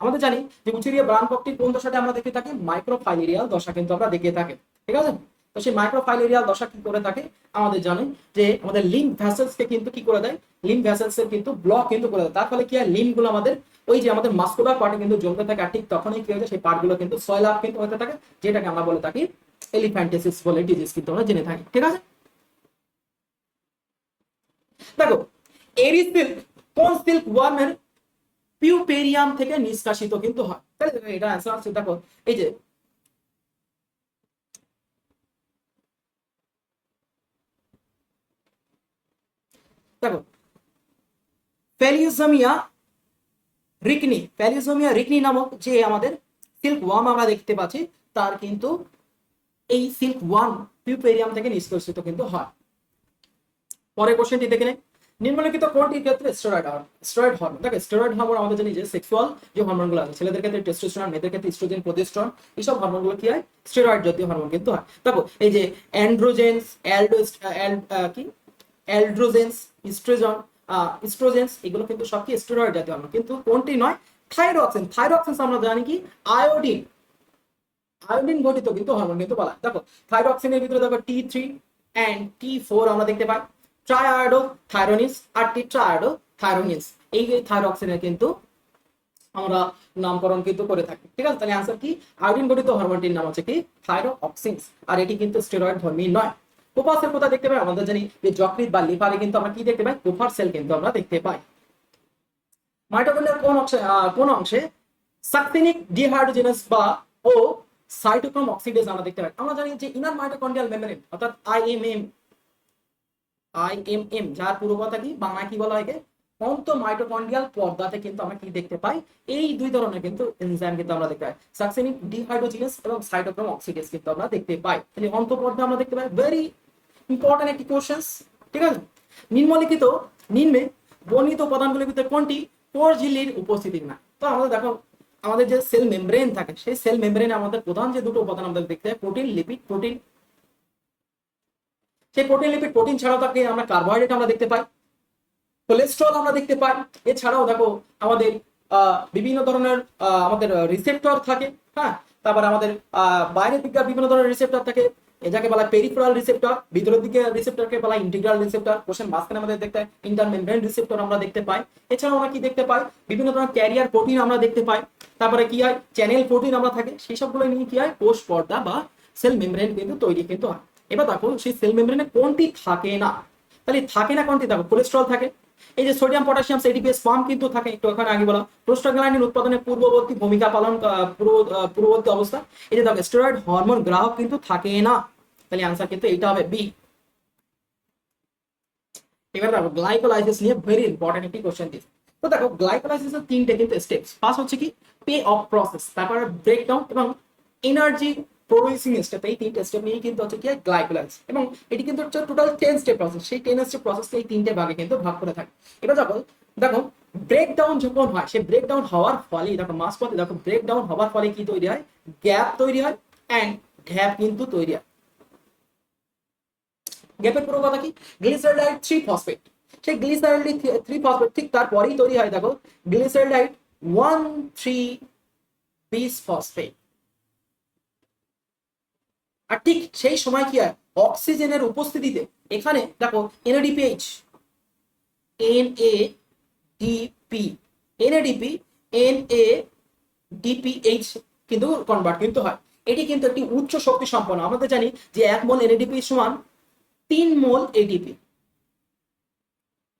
আমাদের জানি যে উচিরিয়া ব্রানকপ্টির কোন দশাটা আমরা দেখে থাকি? মাইক্রোফাইলেরিয়াল দশা কিন্তু আমরা দেখে থাকি। ঠিক আছে, তো সেই মাইক্রোফাইলেরিয়াল দশা কি করে থাকে? আমাদের জানি যে আমাদের লিম্ফ ভ্যাসেলস কে কিন্তু কি করে দেয়? লিম্ফ ভ্যাসেলস এর কিন্তু ব্লক কিন্তু করে দেয়। তার ফলে কি হয়? লিম্ফ গুলো আমাদের ওই যে আমাদের মাস্কুলার পার্টে কিন্তু জমতে থাকে, আর ঠিক তখনই কি হয়ে যায়? সেই পার্ট গুলো কিন্তু সয়েল আপ কিন্তু হতে থাকে, যেটাকে আমরা বলে থাকি এলিফ্যান্টিসিস বলে ডিজিজ কিন্তু আমরা জেনে থাকি। ঠিক আছে, দেখো এরি সিল্ক কোন সিল্ক ওয়ার্মের পিউপেরিয়াম থেকে নিষ্কাশিত কিন্তু হয়? তাহলে দেখো এটা অ্যান্সার আছে দেখো, এই যে দেখো ফ্যালিওজোমিয়া ফ্যালিওজোমিয়া রিকনি নামক যে আমাদের সিল্ক ওয়ার্ম আমরা দেখতে পাচ্ছি, তার কিন্তু এই সিল্ক ওয়ার্ম পিউপেরিয়াম থেকে নিষ্কাশিত কিন্তু হয়। পরের কোশ্চেনটি দেখে নেই, নিম্নলিখিত কোনটির ক্ষেত্রে স্টেরয়েড হরমোন? দেখো স্টেরয়েড হরমোন আমাদের জানি যে সেক্সুয়াল যে হরমোনগুলো আছে, ছেলেদের ক্ষেত্রে টেস্টোস্টেরন, মেয়েদের ক্ষেত্রে ইস্ট্রোজেন, প্রোজেস্টেরন, এইসব হরমোনগুলো কি হয়? স্টেরয়েড জাতীয় হরমোন কিন্তু হয়। দেখো এই যে অ্যান্ড্রোজেন্স, কি অ্যালড্রোজেন্স, ইস্ট্রোজন, ইস্ট্রোজেন্স, এগুলো কিন্তু সব কি স্টেরয়েড জাতীয় হরমোন। কিন্তু কোনটি নয়? থাইরক্সিন আমরা জানি কি আয়োডিন, আয়োডিন ঘটিত কিন্তু হরমোন কিন্তু বলা হয়। দেখো থাইরক্সিনের ভিতরে দেখো T3 এন্ড T4 আমরা দেখতে পাই, ট্রাইআয়োডো থাইরোনিস আর টেট্রাআয়োডো থাইরোনিস, এই যে থাইরক্সিনের কিন্তু আমরা নামকরণ কিন্তু করে থাকি। ঠিক আছে, তাহলে आंसर কি? আয়োডিন ঘটিত হরমোনটির নাম হচ্ছে কি থাইরোঅক্সিনস, আর এটি কিন্তু স্টেরয়েড ধর্মী নয়। কোপা সেল কোথায় দেখতে পাই? আমাদের জানি যে যকৃৎ বা লিভারে কিন্তু আমরা কি দেখতে পাই? কোপার সেল কিন্তু আমরা দেখতে পাই। মাইটোকন্ড্রিয়ার কোন অংশে সাকসিনিক ডিহাইড্রোজেনাস বা ও সাইটোক্রোম অক্সিডেজ আমরা দেখতে পাই? আমরা জানি যে ইনার মাইটোকন্ড্রিয়াল মেমব্রেন অর্থাৎ আইএমএম, যার পুরো কথা কি বাংলায় কি বলা হয়? অন্ত মাইটোকন্ড্রিয়াল পর্দাতে কিন্তু আমরা কি দেখতে পাই? এই দুই ধরনের কিন্তু এনজাইম কিন্তু আমরা দেখতে পাই, সাকসিনিক ডিহাইড্রোজেনাস এবং সাইটোক্রোম অক্সিডেজ কিন্তু আমরা দেখতে পাই। তাহলে অন্ত পর্দা আমরা দেখতে পাই, ভেরি ইম্পর্টেন্ট একটি কোশ্চেন। ঠিক আছে, নিম্নলিখিত নিম্নে বর্ণিত উপাদানগুলির ভিতরে কোনটি কোর ঝিল্লির উপস্থিতি না? তো আমাদের দেখো আমাদের যে সেল মেমব্রেন থাকে, সেই সেল মেমব্রেনে আমাদের প্রধান যে দুটো উপাদান আমাদের দেখতে হয়, প্রোটিন, লিপিড। প্রোটিন, সেই প্রোটিন লিপিড, প্রোটিন ছাড়াও তাকে আমরা কার্বোহাইড্রেট আমরা দেখতে পাই, কোলেস্ট্রল আমরা দেখতে পাই। এছাড়াও দেখো আমাদের বিভিন্ন ধরনের আমাদের রিসেপ্টর থাকে। হ্যাঁ, তারপরে আমাদের বাইরের দিকে বিভিন্ন ধরনের রিসেপ্টর থাকে, যাকে বলা হয় পেরিফেরাল রিসেপ্টর। ভিতরের দিকে রিসেপ্টরকে বলা হয় ইন্টিগ্রাল রিসেপ্টর। কোষের মাঝখানে আমাদের দেখতে হয় ইন্টারমেমব্রেন রিসেপ্টর আমরা দেখতে পাই। এছাড়াও আমরা কি দেখতে পাই? বিভিন্ন ধরনের ক্যারিয়ার প্রোটিন আমরা দেখতে পাই। তারপরে কি হয়? চ্যানেল প্রোটিন আমরা থাকে। সেই সবগুলো নিয়ে কি হয়? কোষ পর্দা বা সেল মেমব্রেন কিন্তু তৈরি কিন্তু হয়। এবার দেখো সেই সেল মেমব্রেনে কোনটি থাকে না? তাহলে থাকে না কোনটি? দেখো কোলেস্ট্রল থাকে, এই যে সোডিয়াম পটাশিয়াম এটিপিএস ফর্ম কিন্তু থাকে, একটু ওখানে আগে বলা প্রোস্টাগ্ল্যান্ডিন উৎপাদনের পূর্ববর্তী ভূমিকা পালন পূর্ববর্তী অবস্থা। এই যে দেখো স্টেরয়েড হরমোন গ্রাহক কিন্তু থাকে না, তাহলে आंसर কিন্তু এটা হবে বি। এবার দেখো গ্লাইকোলাইসিস নিয়ে ভেরি ইম্পর্টেন্ট একটি কোশ্চেন দিস। তো দেখো গ্লাইকোলাইসিসের তিনটে কিন্তু স্টেপস। ফার্স্ট হচ্ছে কি পে অফ প্রসেস, তারপরে ব্রেকডাউন এবং এনার্জি প্রডিউসিং স্টেপ। এই তিনটে স্টেপ নিয়ে কিন্তু হচ্ছে কি গ্লাইকোলাইসিস, এবং এটি কিন্তু হচ্ছে টোটাল 10 স্টেপ প্রসেস। সেই 10 স্টেপ প্রসেসকে এই তিনটে ভাগে কিন্তু ভাগ করে থাকে। এবার দেখো ব্রেকডাউন যখন হয়, সেই ব্রেকডাউন হওয়ার ফলে দেখো মাঝপথে দেখো ব্রেকডাউন হওয়ার ফলে কি তৈরি হয়? গ্যাপ তৈরি হয় এন্ড গ্যাপ কিন্তু তৈরি হয়। গ্যাপের পুরো কথা কি? গ্লিসারোলাইড 3 ফসফেট, সেই গ্লিসারোলাইড 3 ফসফেট ঠিক তারপরেই তৈরি হয় দেখো গ্লিসারোলাইড 1,3 বিস ফসফেট। আর ঠিক সেই সময় কি হয়? অক্সিজেনের উপস্থিতিতে এখানে দেখো এনএডিপিএইচ, এনএডিপি, এনএডিপি, এনএডিপিএইচ কিন্তু কনভার্ট কিন্তু হয়। এটি কিন্তু একটি উচ্চ শক্তি সম্পন্ন। আমাদের জানি যে 1 মোল এনএডিপি সমান 3 মোল এডিপি।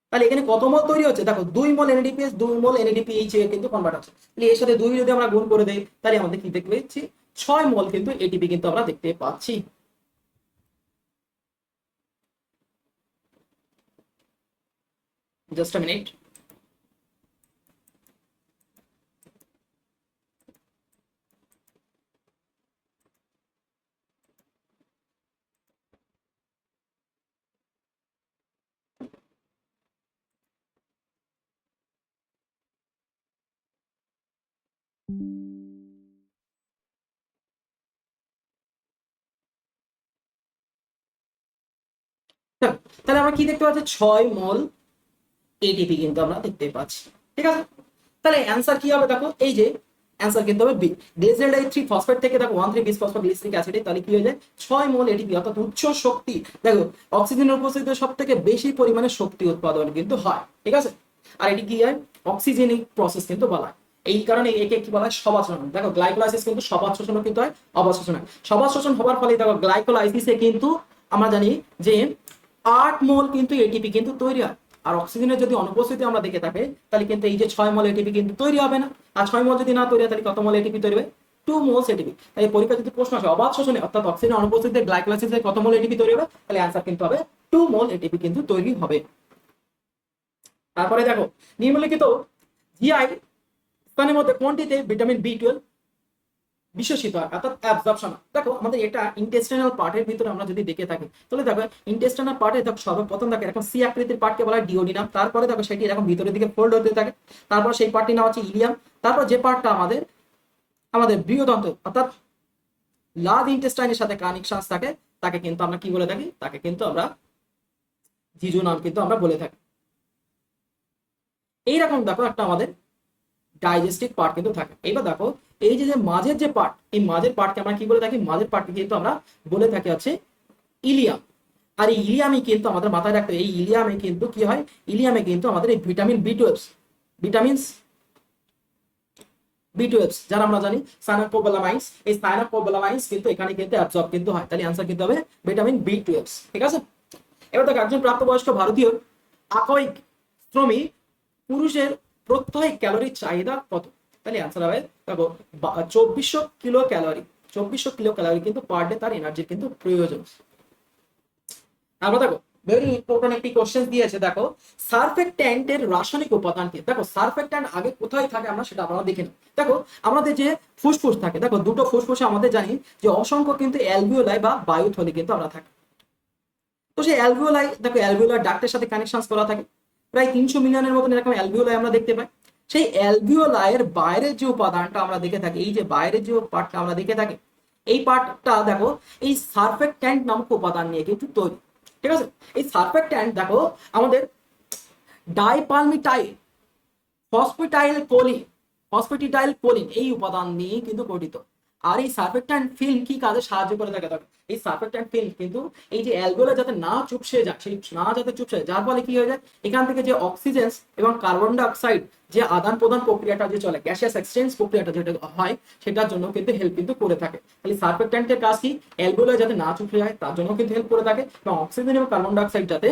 তাহলে এখানে কত মোল তৈরি হচ্ছে? দেখো 2 মোল এনএডিপিএস 2 মোল এনএডিপিএইচ এ কিন্তু কনভার্ট হচ্ছে। তাহলে এর সাথে 2 যদি আমরা গুণ করে দেই, তাহলে আমাদের কি দেখতে পাচ্ছি? 6 মোল কিন্তু এটিপি কিন্তু আমরা দেখতে পাচ্ছি। Just a minute. তাহলে আমরা কি দেখতে পাচ্ছি, 6 মোল এটিপি কিন্তু আমরা দেখতে পাচ্ছি। ঠিক আছে, তাহলে অ্যান্সার কি হবে দেখো, এই যে অ্যান্সার কিন্তু হবে বি। গ্লিসারিডাইল 3 ফসফেট থেকে দেখো 1,3-বিসফসফোগ্লিসারিক অ্যাসিড, তাহলে কি হয়ে যায় 6 মোল এটিপি, অর্থাৎ উচ্চ শক্তি। দেখো অক্সিজেনের উপস্থিতিতে সব থেকে বেশি পরিমাণে শক্তি উৎপাদন কিন্তু হয়। ঠিক আছে, আর এটি কি হয়, অক্সিজেনিক প্রসেস কিন্তু বলা হয়। এই কারণে একে কি বলা হয়, সবাদ শোষণ। দেখো গ্লাইকোলাইসিস কিন্তু সবাদ শোষণও কিন্তু হয়, অবাদ শোষণ হয়। সবাদ শোষণ হওয়ার ফলে দেখো গ্লাইকোলাইসিসে কিন্তু আমরা জানি যে 8 মোল কিন্তু এটিপি কিন্তু তৈরি হয়। আর অক্সিজেনের যদি অনুপস্থিতি আমরা দেখে থাকি, তাহলে কিন্তু এই যে 6 মোল এটিপি কিন্তু তৈরি হবে না। আর 6 মোল যদি না তৈরি হয়, তাহলে কত মোল এটিপি তৈরি হবে, 2 মোলস এটিপি। তাই পরীক্ষা যদি প্রশ্ন আসে অবাধ শোষণে অর্থাৎ অক্সিজেনের অনুপস্থিতিতে গ্লাইকোলাইসিসে কত মোল এটিপি তৈরি হবে, তাহলে অ্যান্সার কিন্তু হবে 2 মোল এটিপি কিন্তু তৈরি হবে। তারপরে দেখো নিম্নলিখিত জিআই স্থানের মধ্যে কোনটিতে ভিটামিন বি12 বিশ্বসিত হয় অর্থাৎ অ্যাবজর্পশন। দেখো আমাদের এটা ইন্টেস্টাইনাল পার্টের ভিতরে আমরা যদি দেখে থাকি, তাহলে দেখো ইন্টেস্টাইনাল পার্টে দেখো সর্বপ্রথম দেখো এরকম সি আকৃতির পার্টকে বলা হয় ডিওডিনাম। তারপরে দেখো সেটি এরকম ভিতরের দিকে ফোল্ড হতে থাকে। তারপর সেই পার্টটির নাম হচ্ছে ইলিয়াম। তারপর যে পার্টটা আমাদের আমাদের বৃহদন্ত্র অর্থাৎ লার্জ ইন্টেস্টাইনের সাথে কানেকশন থাকে, তাকে কিন্তু আমরা কি বলে থাকি, তাকে কিন্তু আমরা জিজু নাম কিন্তু আমরা বলে থাকি। এইরকম দেখো একটা আমাদের ডাইজেস্টিভ পার্ট কিন্তু থাকে। এবার দেখো এই যে মাঝের যে পার্ট, এই মাঝের পার্টকে আমরা কি বলে থাকি, মাঝের পার্টকে কিন্তু আমরা বলে থাকি হচ্ছে ইলিয়াম। আর এই ইলিয়ামে কিন্তু আমাদের মাথায় রাখতে হবে, এই ইলিয়ামে কিন্তু কি হয়, ইলিয়ামে কিন্তু আমাদের এই ভিটামিন বি12, ভিটামিনস বি12 যারা আমরা জানি সায়ানোকোবালামাইন্স, এই সায়ানোকোবালামাইন্স কিন্তু এখানে কিন্তু অ্যাবজর্ব কিন্তু হয়। তাহলে অ্যান্সার কিন্তু হবে ভিটামিন বি12। ঠিক আছে, এবার দেখো একজন প্রাপ্তবয়স্ক ভারতীয় আকৈক শ্রমিক পুরুষের প্রত্যয় ক্যালোরির চাহিদা কত, তাহলে অ্যান্সার হবে দেখো 2400 কিলো ক্যালোরি। 2400 কিলো ক্যালোরি কিন্তু পার ডে তার এনার্জির কিন্তু প্রয়োজন। আমরা দেখো ভেরি ইম্পর্টেন্ট একটি কোশ্চেন দিয়েছে, দেখো সারফেক্ট্যান্টের রাসায়নিক উপাদান কি। দেখো সারফেক্ট্যান্ট আগে কোথায় থাকে আমরা সেটা আমরা দেখে নিই। দেখো আমাদের যে ফুসফুস থাকে, দেখো দুটো ফুসফুসে আমাদের জানি যে অসংখ্য কিন্তু অ্যালভিওলাই বা বায়ুথলি কিন্তু আমরা থাকি। তো সেই অ্যালভিওলাই দেখো অ্যালভিওলার ডাক্টের সাথে কানেকশন করা থাকে, প্রায় 300 মিলিয়নের মতন এরকম অ্যালভিওলাই আমরা দেখতে পাই। সেই অ্যালভিওলাইয়ের বাইরের যে উপাদানটা আমরা দেখে থাকি, এই যে বাইরের যে পার্টটা আমরা দেখে থাকি, এই পার্টটা দেখো এই সারফেক্ট্যান্ট নামক উপাদান নিয়ে কিন্তু তৈরি। ঠিক আছে, এই সারফেক্ট্যান্ট দেখো আমাদের ডাইপালমিটাইল ফসফেটাইল কোলিন, ফসফেটিডাইল কোলিন এই উপাদান নিয়ে কিন্তু গঠিত। আর এই সারফেক্ট্যান্ট ফিল্ম কি কাজে সাহায্য করে থাকে, দেখো এই সারফেক্ট্যান্ট ফিল্ম কিন্তু এই যে অ্যালভিওলাই যাতে না চুপসে যায়, সেই না যাতে চুপসে যায়, যার ফলে কি হয়ে যায় এখান থেকে যে অক্সিজেন এবং কার্বন ডাইঅক্সাইড যে আদান প্রদান প্রক্রিয়াটা যে চলে, গ্যাসিয়াস এক্সচেঞ্জ প্রক্রিয়াটা যেটা হয়, সেটার জন্য কিন্তু হেল্প কিন্তু করে থাকে। তাহলে সারফেক্ট্যান্টের কাজ কি, অ্যালভিওলাই যাতে না চুপসে যায় তার জন্য কিন্তু হেল্প করে থাকে, এবং অক্সিজেন এবং কার্বন ডাইঅক্সাইড যাতে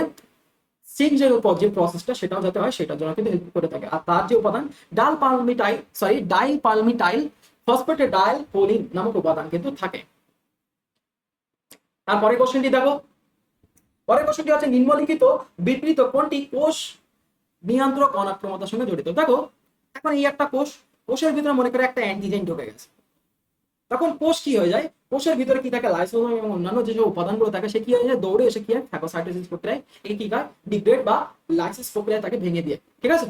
চেঞ্জের উপর যে প্রসেসটা সেটাও যাতে হয় সেটার জন্য কিন্তু হেল্প করে থাকে। আর তার যে উপাদান ডাইপালমিটাইল ফসফেটিডাইল কোলিন নামক উপাদান কিন্তু থাকে। তারপরে কোশ্চেনটি দেখো, পরের কোশ্চেনটি হচ্ছে নিম্নলিখিত বিবৃত কোনটি কোষ নিয়ন্ত্রক অনাক্রমতার সঙ্গে জড়িত। দেখো এখন এই একটা কোষ, কোষের ভিতরে মনে করে একটা অ্যান্টিজেন ঢুকে গেছে, তখন কোষ কি হয়ে যায়, কোষের ভিতরে কি থাকে লাইসোসোম এবং অন্যান্য যে উপাদানগুলো থাকে সে কি হয়ে যায় দৌড়ে এসে কি হয় ফ্যাগোসাইটোসিস প্রক্রিয়ায় এই কি হয় ডিগ্রেড বা লাইসিস প্রক্রিয়ায় তাকে ভেঙে দিয়ে। ঠিক আছে,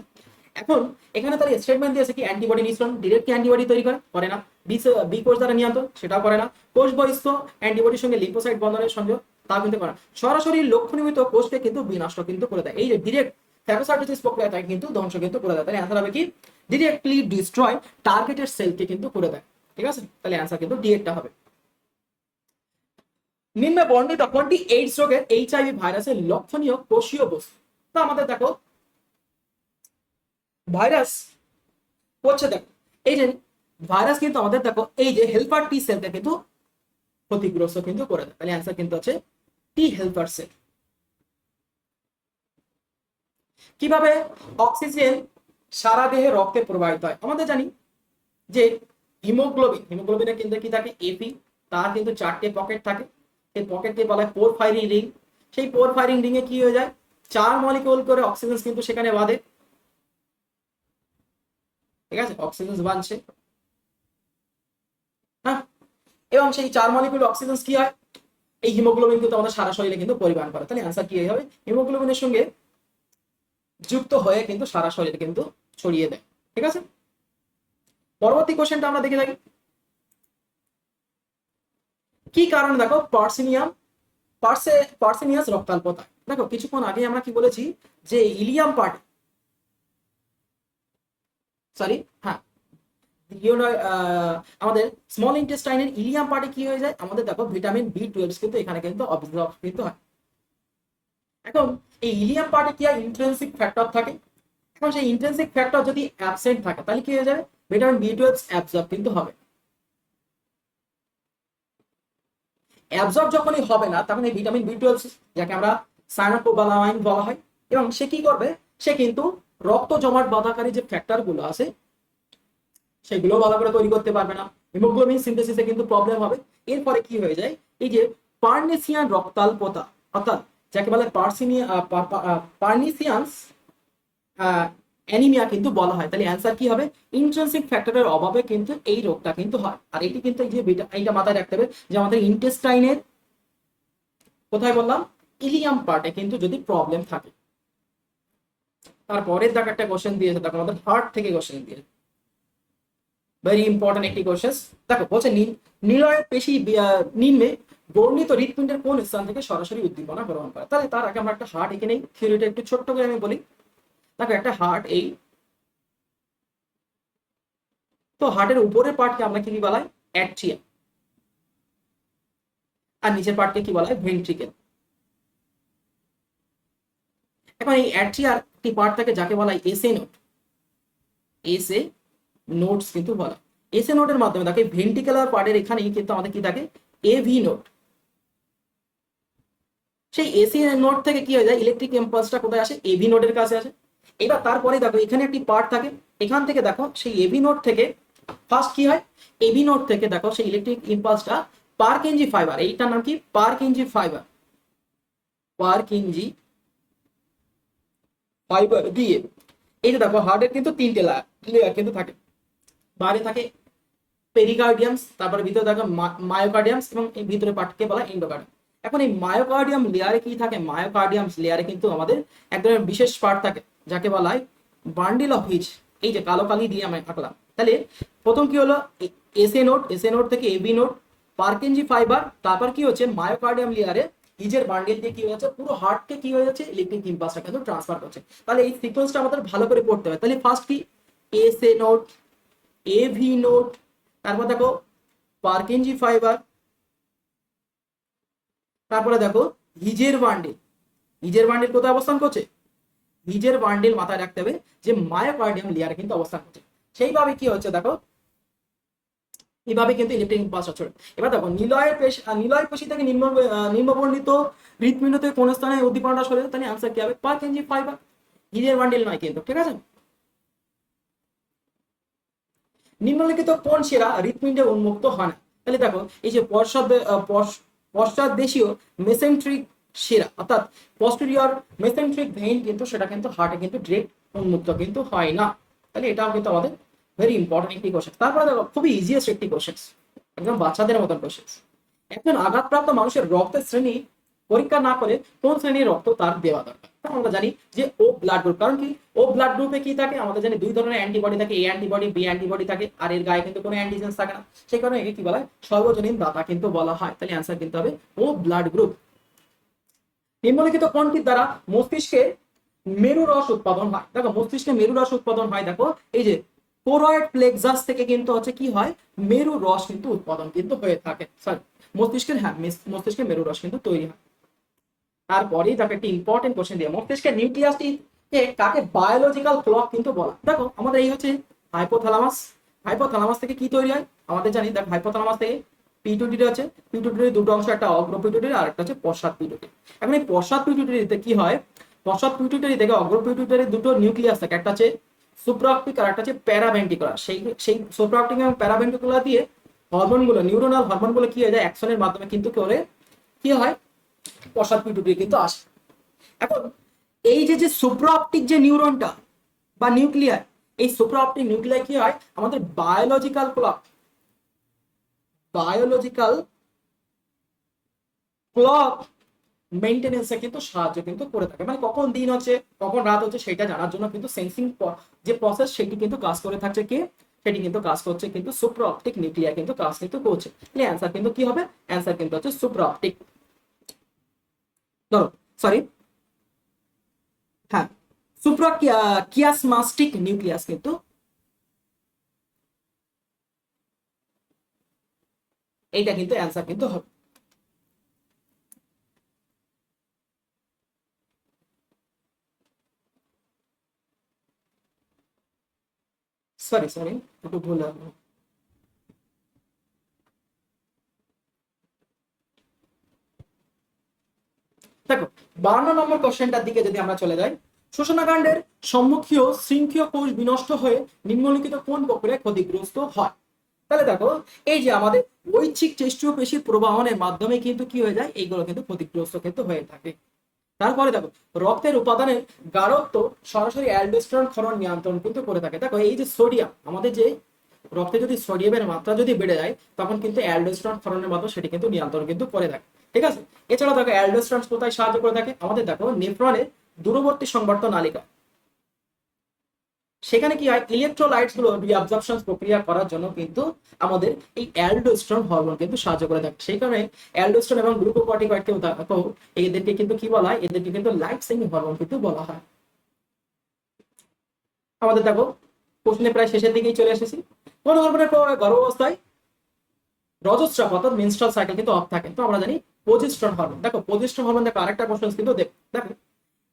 এখন এখানে তার স্টেটমেন্ট দিয়েছে কি অ্যান্টিবডি নিঃসরণ, ডিরেক্ট কি অ্যান্টিবডি তৈরি করে না, বি কোষ দ্বারা নিয়ন্ত্রণ সেটাও করে না, কোষ বহিস্থ অ্যান্টিবডির সঙ্গে লিম্ফোসাইট বন্ধনের সংযোগ তাও কিন্তু করে না, সরাসরি লক্ষ্যনিমিত কোষকে কিন্তু বিনষ্ট কিন্তু করে দেয়। এই যে ডিরেক্ট ফ্যাগোসাইটোসিস প্রক্রিয়া তাকে কিন্তু ধ্বংস কিন্তু করে দেয়। তাহলে অ্যান্সার হবে কি ডিরেক্টলি ডিস্ট্রয় টার্গেটেড সেলকে কিন্তু করে দেয়। ঠিক আছে, তাহলে অ্যান্সার কিন্তু ডি এরটা হবে। নিম্নে বর্ণিত কোনটি এইডস রোগের এইচআইভি ভাইরাসের লক্ষণীয় কোষীয় বস্তু। তা আমাদের দেখো ভাইরাস হচ্ছে, দেখো এই যে ভাইরাস কিন্তু আমাদের দেখো এই যে হেল্পার টি সেলকে কিন্তু ক্ষতিগ্রস্ত কিন্তু করে দেয়। তাহলে অ্যান্সার কিন্তু আছে টি হেল্পার সেল। কিভাবে অক্সিজেন সারা দেহে রক্তে প্রবাহিত হয়, আমাদের জানি যে হিমোগ্লোবিনের কিন্তু কি থাকে এপি, তার কিন্তু 4টে পকেট থাকে, সেই পকেটকে বলা হয় পোর ফায়ারিং রিং। সেই পোর ফায়ারিং রিং এ কি হয়ে যায় 4 মলিকিউল করে অক্সিজেন কিন্তু সেখানে বাঁধে। ঠিক আছে, অক্সিজেন বাঁধছে, হ্যাঁ, এবং সেই 4 মলিকিউল অক্সিজেন কি হয় এই হিমোগ্লোবিন কিন্তু আমাদের সারা শরীরে কিন্তু পরিবহন করে। তাহলে অ্যান্সার কি হবে হিমোগ্লোবিনের সঙ্গে যুক্ত হয়ে কিন্তু সারা শরীরে কিন্তু ছড়িয়ে দেয়। ঠিক আছে, পরবর্তী কোশ্চেনটা আমরা দেখে থাকি, কি কারণে দেখো পার্সেনিয়াস রক্তাল্পতা। দেখো কিছুক্ষণ আগে আমরা কি বলেছি যে ইলিয়াম পার্ট, সরি হ্যাঁ, আমাদের স্মল ইন্টেস্টাইনের ইলিয়াম পার্টে কি হয়ে যায়, আমাদের দেখো ভিটামিন বি 12 কিন্তু এখানে কিন্তু অবজর্ভ কিন্তু হয়। এখন এই ইলিয়াম পার্টে কি হয়, ইন্ট্রিনসিক ফ্যাক্টর থাকে। এখন সেই ইন্ট্রিনসিক ফ্যাক্টর যদি অ্যাবসেন্ট থাকে তাহলে কি হয়ে যাবে, ভিটামিন বি 12 অ্যাবজর্ব কিন্তু হবে। অ্যাবজর্ব যখনই হবে না তখন এই ভিটামিন বি 12, যাকে আমরা সায়ানোকোবালামাইন বলা হয়, এবং সে কি করবে, সে কিন্তু রক্ত জমাট বাঁধাকারী যে ফ্যাক্টর গুলো আছে সেগুলো ভালো করে তৈরি করতে পারবে না, হিমোগ্লোবিন সিনথেসিসে কিন্তু প্রবলেম হবে। এরপরে কি হয়ে যায়, এই যে পার্নেসিয়ান রক্তাল্পতা, অর্থাৎ যাকে বলে পার্নিসিয়ান্স অ্যানিমিয়া কিন্তু বলা হয়। তাহলে অ্যান্সার কি হবে, ইন্ট্রিনসিক ফ্যাক্টরের অভাবে কিন্তু এই রোগটা কিন্তু হয়। আর এটি কিন্তু এই যে এইটা মাথায় রাখতে হবে যে আমাদের ইন্টেস্টাইনের কোথায় বললাম, ইলিয়াম পার্টে কিন্তু যদি প্রবলেম থাকে। তারপরের দাগ একটা কোশ্চেন দিয়েছে, দেখো আমাদের হার্ট থেকে কোশ্চেন দিয়েছে, ভেরি ইম্পর্টেন্ট একটি কোশ্চেন। দেখো বলছে নিলয়ের পেশি নিম্নে বর্ণিত হৃৎপিণ্ডের কোন স্থান থেকে সরাসরি উদ্দীপনা গ্রহণ করে। তাহলে তার আগে আমরা একটা হার্ট এখানে থিওরিটা একটু ছোট্ট করে আমি বলি। দেখো একটা হার্ট, এই তো হার্টের উপরের পার্টকে আমরা কি বলাই, অ্যাট্রিয়াম, আর নিচের পার্টকে কি বলা হয়, ভেন্ট্রিকেল। এখন এই অ্যাট্রিয়ার একটি পার্ট থাকে যাকে বলা হয় এসএ নোড, এসএ নোডস কিন্তু বলা। এসএ নোডের মাধ্যমে দেখে ভেন্ট্রিকুলার পার্টের এখানেই কিন্তু আমাদের কি থাকে, এভি নোড। সেই এসি নোড থেকে কি হয়ে যায়, ইলেকট্রিক ইম্পালসটা কোথায় আসে, এভি নোডের কাছে আসে। এবার তারপরে দেখো এখানে একটি পার্ট থাকে, এখান থেকে দেখো সেই এভি নোড থেকে ফার্স্ট কি হয়, এবি নোড থেকে দেখো সেই ইলেকট্রিক ইম্পালসটা পারকিনজি ফাইবার, এইটার নাম কি, পারকিনজি ফাইবার, পারকিনজি ফাইবার দিয়ে এই যে দেখো হার্টের কিন্তু তিনটে লেয়ার কিন্তু থাকে। বাইরে থাকে পেরিকার্ডিয়ামস, তারপরে ভিতরে থাকে মায়োকার্ডিয়ামস, এবং এই ভিতরে পার্টকে বলা এন্ডোকার্ডিয়াম। এখন এই মায়োকার্ডিয়াম লেয়ারে কি থাকে, মায়োকার্ডিয়ামস লেয়ারে কিন্তু আমাদের এক ধরনের বিশেষ পার্ট থাকে যাকে বলা হয় বান্ডিল অফ হিচ। এই যে কালো কালি দিয়ে আমি আঁকলাম। তাহলে প্রথম কি হলো, এসএ নোড থেকে এবি নোড, পারকিনজি ফাইবার, তারপর কি হচ্ছে মায়োকার্ডিয়াম লেয়ারে হিজের বান্ডিল দিয়ে কি হচ্ছে পুরো হার্টকে কি হয়ে যাচ্ছে, ইলেকট্রিক ইম্পালসটা কিন্তু ট্রান্সফার করছে। তাহলে এই সিকোয়েন্সটা আমাদের ভালো করে পড়তে হবে। তাহলে ফার্স্ট কি, এসএ নোড, এভি নোড, তারপর দেখো পারকিনজি ফাইবার, তারপরে দেখো হিজের বান্ডিল। হিজের বান্ডিল কোথায় অবস্থান করছে, হিজের বান্ডিল মাথায় রাখতে হবে যে মায়োকার্ডিয়াম লেয়ারে কিন্তু অবস্থান করছে। সেইভাবে কি হচ্ছে দেখো, এইভাবে কিন্তু ইলেকট্রিক ইম্পালস হচ্ছে। এবার দেখো নিলয় পেশি থেকে নিম্নবর্ণিত হৃৎপিণ্ড থেকে কোন স্থানে উদ্দীপনাটা সরে, তাহলে আনসার কি হবে, পারকিনজি ফাইবার, হিজের বান্ডিল নয় কিন্তু, ঠিক আছে। নিম্নলিখিত কোন শিরা হৃৎপিণ্ডে উন্মুক্ত হয় না। তাহলে দেখো এই যে পশ্চাৎদেশীয় মেসেন্ট্রিক শিরা, অর্থাৎ পস্টেরিয়র মেসেন্ট্রিক ভেইন কিন্তু সেটা কিন্তু হার্টে কিন্তু ডিরেক্ট উন্মুক্ত কিন্তু হয় না। তাহলে এটাও কিন্তু আমাদের ভেরি ইম্পর্টেন্ট একটি কোশ্চেন। তারপরে দেখো খুবই ইজিয়েস্ট একটি কোশ্চেন, একদম বাচ্চাদের মতন কোশ্চেন। একজন আঘাতপ্রাপ্ত মানুষের রক্তের শ্রেণী পরীক্ষা না করে কোন শ্রেণীর রক্ত তার দেওয়া দরকার। আমরা জানি যে ও ব্লাড গ্রুপ, কারণ কি ও ব্লাড গ্রুপে কি থাকে, আমাদের জানি দুই ধরনের অ্যান্টিবডি থাকে, এ অ্যান্টিবডি, বি অ্যান্টিবডি থাকে, আর এর গায়ে কিন্তু কোনো অ্যান্টিজেন্স থাকে না। সেই কারণে একে কি বলা হয়, সর্বজনীন দাতা কিন্তু বলা হয়। তাহলে অ্যান্সার কিন্তু হবে ও ব্লাড গ্রুপ। নিম্নলিখিত কোনটির দ্বারা মস্তিষ্কে মেরু রস উৎপাদন হয়। দেখো মস্তিষ্কে মেরু রস উৎপাদন হয়, দেখো এই যে কোরয়েড প্লেক্সাস থেকে কিন্তু হচ্ছে কি হয়, মেরু রস কিন্তু উৎপাদন কিন্তু হয়ে থাকে, সরি মস্তিষ্কের, হ্যাঁ মস্তিষ্কে মেরু রস কিন্তু তৈরি হয়। তারপরেই তাকে একটা ইম্পর্টেন্ট কোশ্চেন দিয়ে, মস্তিষ্কের নিউক্লিয়াসটি কাকে বায়োলজিক্যাল ক্লক কিন্তু বলা। দেখো আমাদের এই হচ্ছে হাইপোথ্যালামাস, হাইপোথ্যালামাস থেকে কি তৈরি হয় আমাদের জানি। দেখো হাইপোথ্যালামাস থেকে পিটুইটারি আছে, পিটুইটারির দুটো অংশ, একটা অগ্র পিটুইটারি আর একটা হচ্ছে পশ্চাৎ পিটুইটারি। এখন এই পশ্চাৎ পিটুইটারিতে কি হয়, পশ্চাৎ পিটুইটারি থেকে অগ্র পিটুইটারির দুটো নিউক্লিয়াস থাকে, একটা হচ্ছে সুপ্রাঅপটিক আর একটা হচ্ছে প্যারাভেন্ট্রিকুলার। সেই সুপ্রাঅপটিক এবং প্যারাভেন্ট্রিকুলার দিয়ে হরমোনগুলো, নিউরোনাল হরমোনগুলো কি হয়ে যায়, অ্যাকশনের মাধ্যমে কিন্তু করে কি হয়, পশ্চাৎ পিটুইটারি কিন্তু আসে। এখন এই যে সুপ্রাঅপটিক যে নিউরনটা বা নিউক্লিয়ার, এই সুপ্রাঅপটিক নিউক্লিয়ার কি হয়, আমাদের বায়োলজিক্যাল ক্লক মেইনটেনেন্সে কিন্তু সাহায্য কিন্তু করে থাকে। মানে কখন দিন হচ্ছে কখন রাত হচ্ছে সেটা জানার জন্য কিন্তু সেন্সিং যে প্রসেস সেটি কিন্তু কাজ করে থাকছে কে, সেটি কিন্তু কাজ করছে কিন্তু সুপ্রা অপটিক নিউক্লিয়ার কিন্তু কাজ কিন্তু করছে। তাহলে অ্যান্সার কিন্তু কি হবে? অ্যান্সার কিন্তু হচ্ছে সুপ্রা অপটিক, ধরো সরি, হ্যাঁ সুপ্রা কিয়াসমাস্টিক নিউক্লিয়াস কিন্তু এইটা কিন্তু অ্যান্সার কিন্তু হবে। সরি সরি, একটু ভুল হলো। দেখো 52 নম্বর কোশ্চেনটার দিকে যদি আমরা চলে যাই, শোষণাকাণ্ডের সম্মুখীয় শৃঙ্খীয় কোষ বিনষ্ট হয়ে নিম্নলিখিত কোন প্রক্রিয়ায় ক্ষতিগ্রস্ত হয়? তাহলে দেখো এই যে আমাদের ঐচ্ছিক টেস্টীয় পেশির প্রবাহনের মাধ্যমে কিন্তু কি হয়ে যায়, এইগুলো কিন্তু ক্ষতিগ্রস্ত কিন্তু হয়ে থাকে। তারপরে দেখো রক্তের উপাদানের গাঢ়ত্ব সরাসরি অ্যালডোস্টেরন ক্ষরণ নিয়ন্ত্রণ কিন্তু করে থাকে। দেখো এই যে সোডিয়াম, আমাদের যে রক্তে যদি সোডিয়ামের মাত্রা যদি বেড়ে যায় তখন কিন্তু অ্যালডোস্টেরন ক্ষরণের মাধ্যমে সেটি কিন্তু নিয়ন্ত্রণ কিন্তু করে থাকে, ঠিক আছে। এছাড়া দেখো অ্যালডোস্টেরন কোথায় সাহায্য করে থাকে, আমাদের দেখো নেফ্রনের দূরবর্তী সংবর্ত নালিকা, সেখানে কি হয় ইলেকট্রোলাইটস গুলো রিঅ্যাবজর্পশন প্রক্রিয়া করার জন্য কিন্তু আমাদের এই অ্যালডোস্টেরন হরমোন কিন্তু সাহায্য করে থাকে। সেই কারণে অ্যালডোস্টেরন এবং গ্লুকোকর্টিকয়েডকেও দেখো এদেরকে কিন্তু কি বলা হয়, এদেরকে কিন্তু লাইফ সেভিং হরমোন কিন্তু বলা হয়। আমাদের দেখো প্রশ্নে প্রায় শেষের দিকেই চলে এসেছি। কোন হরমোনের প্রভাবে গর্ভাবস্থায় রজস্রাব অর্থাৎ মেনস্ট্রুয়াল সাইকেল কিন্তু অফ থাকে? তো আমরা জানি প্রোজেস্টেরন হরমোন। দেখো প্রোজেস্টেরন হরমোন দেখো আরেকটা কোশ্চেন কিন্তু দেখো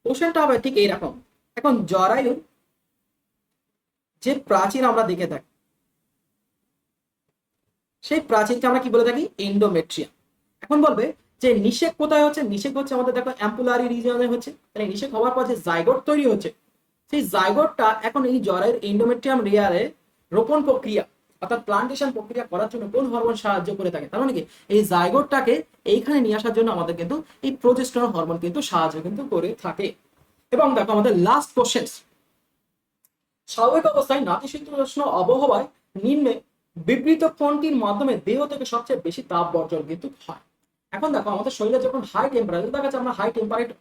কোশ্চেনটা হবে ঠিক এইরকম। এখন জরায়ুর যে প্রাচীর আমরা দেখে থাকি সেই প্রাচীরকে আমরা কি বলে থাকি, এন্ডোমেট্রিয়াম। এখন বলবে যে নিষেক কোথায় হচ্ছে, নিষেক হচ্ছে আমাদের দেখো অ্যাম্পুলারি রিজিয়নে হচ্ছে। তাহলে নিষেক হওয়ার পর যে জাইগোট তৈরি হচ্ছে, সেই জাইগোটটা এখন এই জরায়ুর এন্ডোমেট্রিয়াম লেয়ারে রোপণ প্রক্রিয়া অর্থাৎ প্লান্টেশন প্রক্রিয়া করার জন্য কোন হরমোন সাহায্য করে থাকে? তার মানে কি এই জাইগোটটাকে এইখানে নিয়ে আসার জন্য আমাদের কিন্তু এই প্রোজেস্টেরন হরমোন কিন্তু সাহায্য কিন্তু করে থাকে। এবং দেখো আমাদের লাস্ট কোশ্চেন, স্বাভাবিক অবস্থায় নাতিশীতোষ্ণ আবহাওয়ায় নিম্নে বিবৃত কোনটির মাধ্যমে দেহ থেকে সবচেয়ে বেশি তাপ বর্জন কিন্তু হয়? এখন দেখো আমাদের শরীরে যখন হাই টেম্পারেচার, দেখা যাচ্ছে আমরা হাই টেম্পারেচার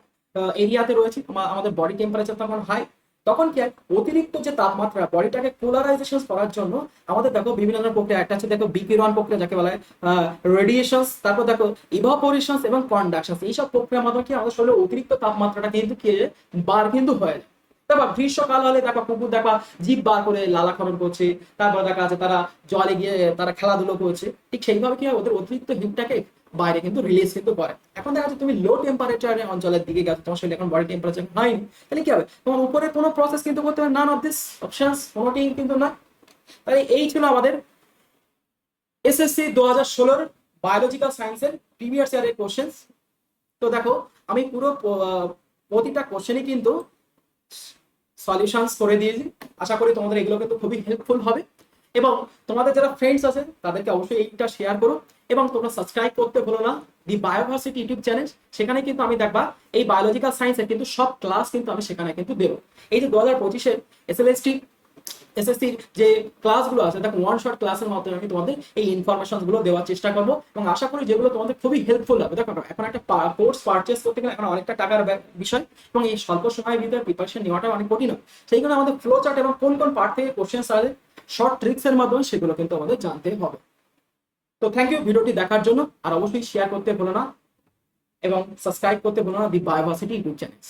এরিয়াতে রয়েছি, আমাদের বডি টেম্পারেচার তখন হাই, তখন কি হয় অতিরিক্ত যে তাপমাত্রা বডিটাকে পোলারাইজেশন করার জন্য আমাদের দেখো বিভিন্ন ধরনের প্রক্রিয়া, একটা হচ্ছে দেখো বিকিরণ প্রক্রিয়া যাকে বলা হয় রেডিয়েশনস, তারপর দেখো ইভাপোরেশনস এবং কন্ডাকশনস, এইসব প্রক্রিয়ার মাধ্যমে কি আমাদের শরীরে অতিরিক্ত তাপমাত্রাটা কিন্তু কি বার কিন্তু হয়ে যায়। তারপর গ্রীষ্মকাল হলে দেখো কুকুর দেখো জীব বার করে লালাক্ষরণ করছে, তারপর দেখা যাচ্ছে তারা জলে গিয়ে তারা খেলাধুলো করছে, ঠিক সেইভাবে কি হয় ওদের অতিরিক্ত হিটটাকে বাইরে কিন্তু রিলিজ কিন্তু করে। এখন দেখা যাচ্ছে তুমি লো টেম্পারেচার অঞ্চলের দিকে গেছো, তোমার শরীরে এখন বডি টেম্পারেচার হয়নি, তাহলে কি হবে তোমার উপরে কোনো প্রসেস কিন্তু করতে হবে, নান অফ দিস অপশনস কোনোটি কিন্তু না। তাহলে এই ছিল আমাদের এসএসসি 2016 বায়োলজিক্যাল সায়েন্সের প্রিভিয়াস ইয়ারের কোশ্চেন। তো দেখো আমি পুরো প্রতিটা কোশ্চেনই কিন্তু সলিউশনস করে দিয়েছি, আশা করি তোমাদের এগুলো কিন্তু খুবই হেল্পফুল হবে। এবং তোমাদের যারা ফ্রেন্ডস আছে তাদেরকে অবশ্যই এইটা শেয়ার করো এবং তোমরা সাবস্ক্রাইব করতে ভুলো না দি বায়োভার্সিটি ইউটিউব চ্যানেল। সেখানে কিন্তু আমি দেখবা এই বায়োলজিক্যাল সায়েন্সের কিন্তু সব ক্লাস কিন্তু আমি সেখানে কিন্তু দেবো। এই যে 2025-এর এসএসসির যে ক্লাসগুলো আছে দেখো ওয়ান শর্ট ক্লাসের মাধ্যমে আমি তোমাদের এই ইনফরমেশন গুলো দেওয়ার চেষ্টা করবো এবং আশা করি যেগুলো তোমাদের খুবই হেল্পফুল হবে। দেখো এখন একটা কোর্স পারচেস করতে গেলে এখন অনেকটা টাকার বিষয় এবং এই স্বল্প সময়ের ভিতরে প্রিপারেশন নেওয়াটা অনেক কঠিন হয়, সেই জন্য আমাদের ফ্লো চার্ট এবং কোন কোন পার্ট থেকে কোশ্চেন আসে শর্ট ট্রিক্স এর মাধ্যমে সেগুলো কিন্তু আমাদের জানতে হবে। তো থ্যাংক ইউ ভিডিওটি দেখার জন্য, আর অবশ্যই শেয়ার করতে ভুলো না এবং সাবস্ক্রাইব করতে ভুলো না দি বায়োভার্সিটি ইউটিউব চ্যানেল।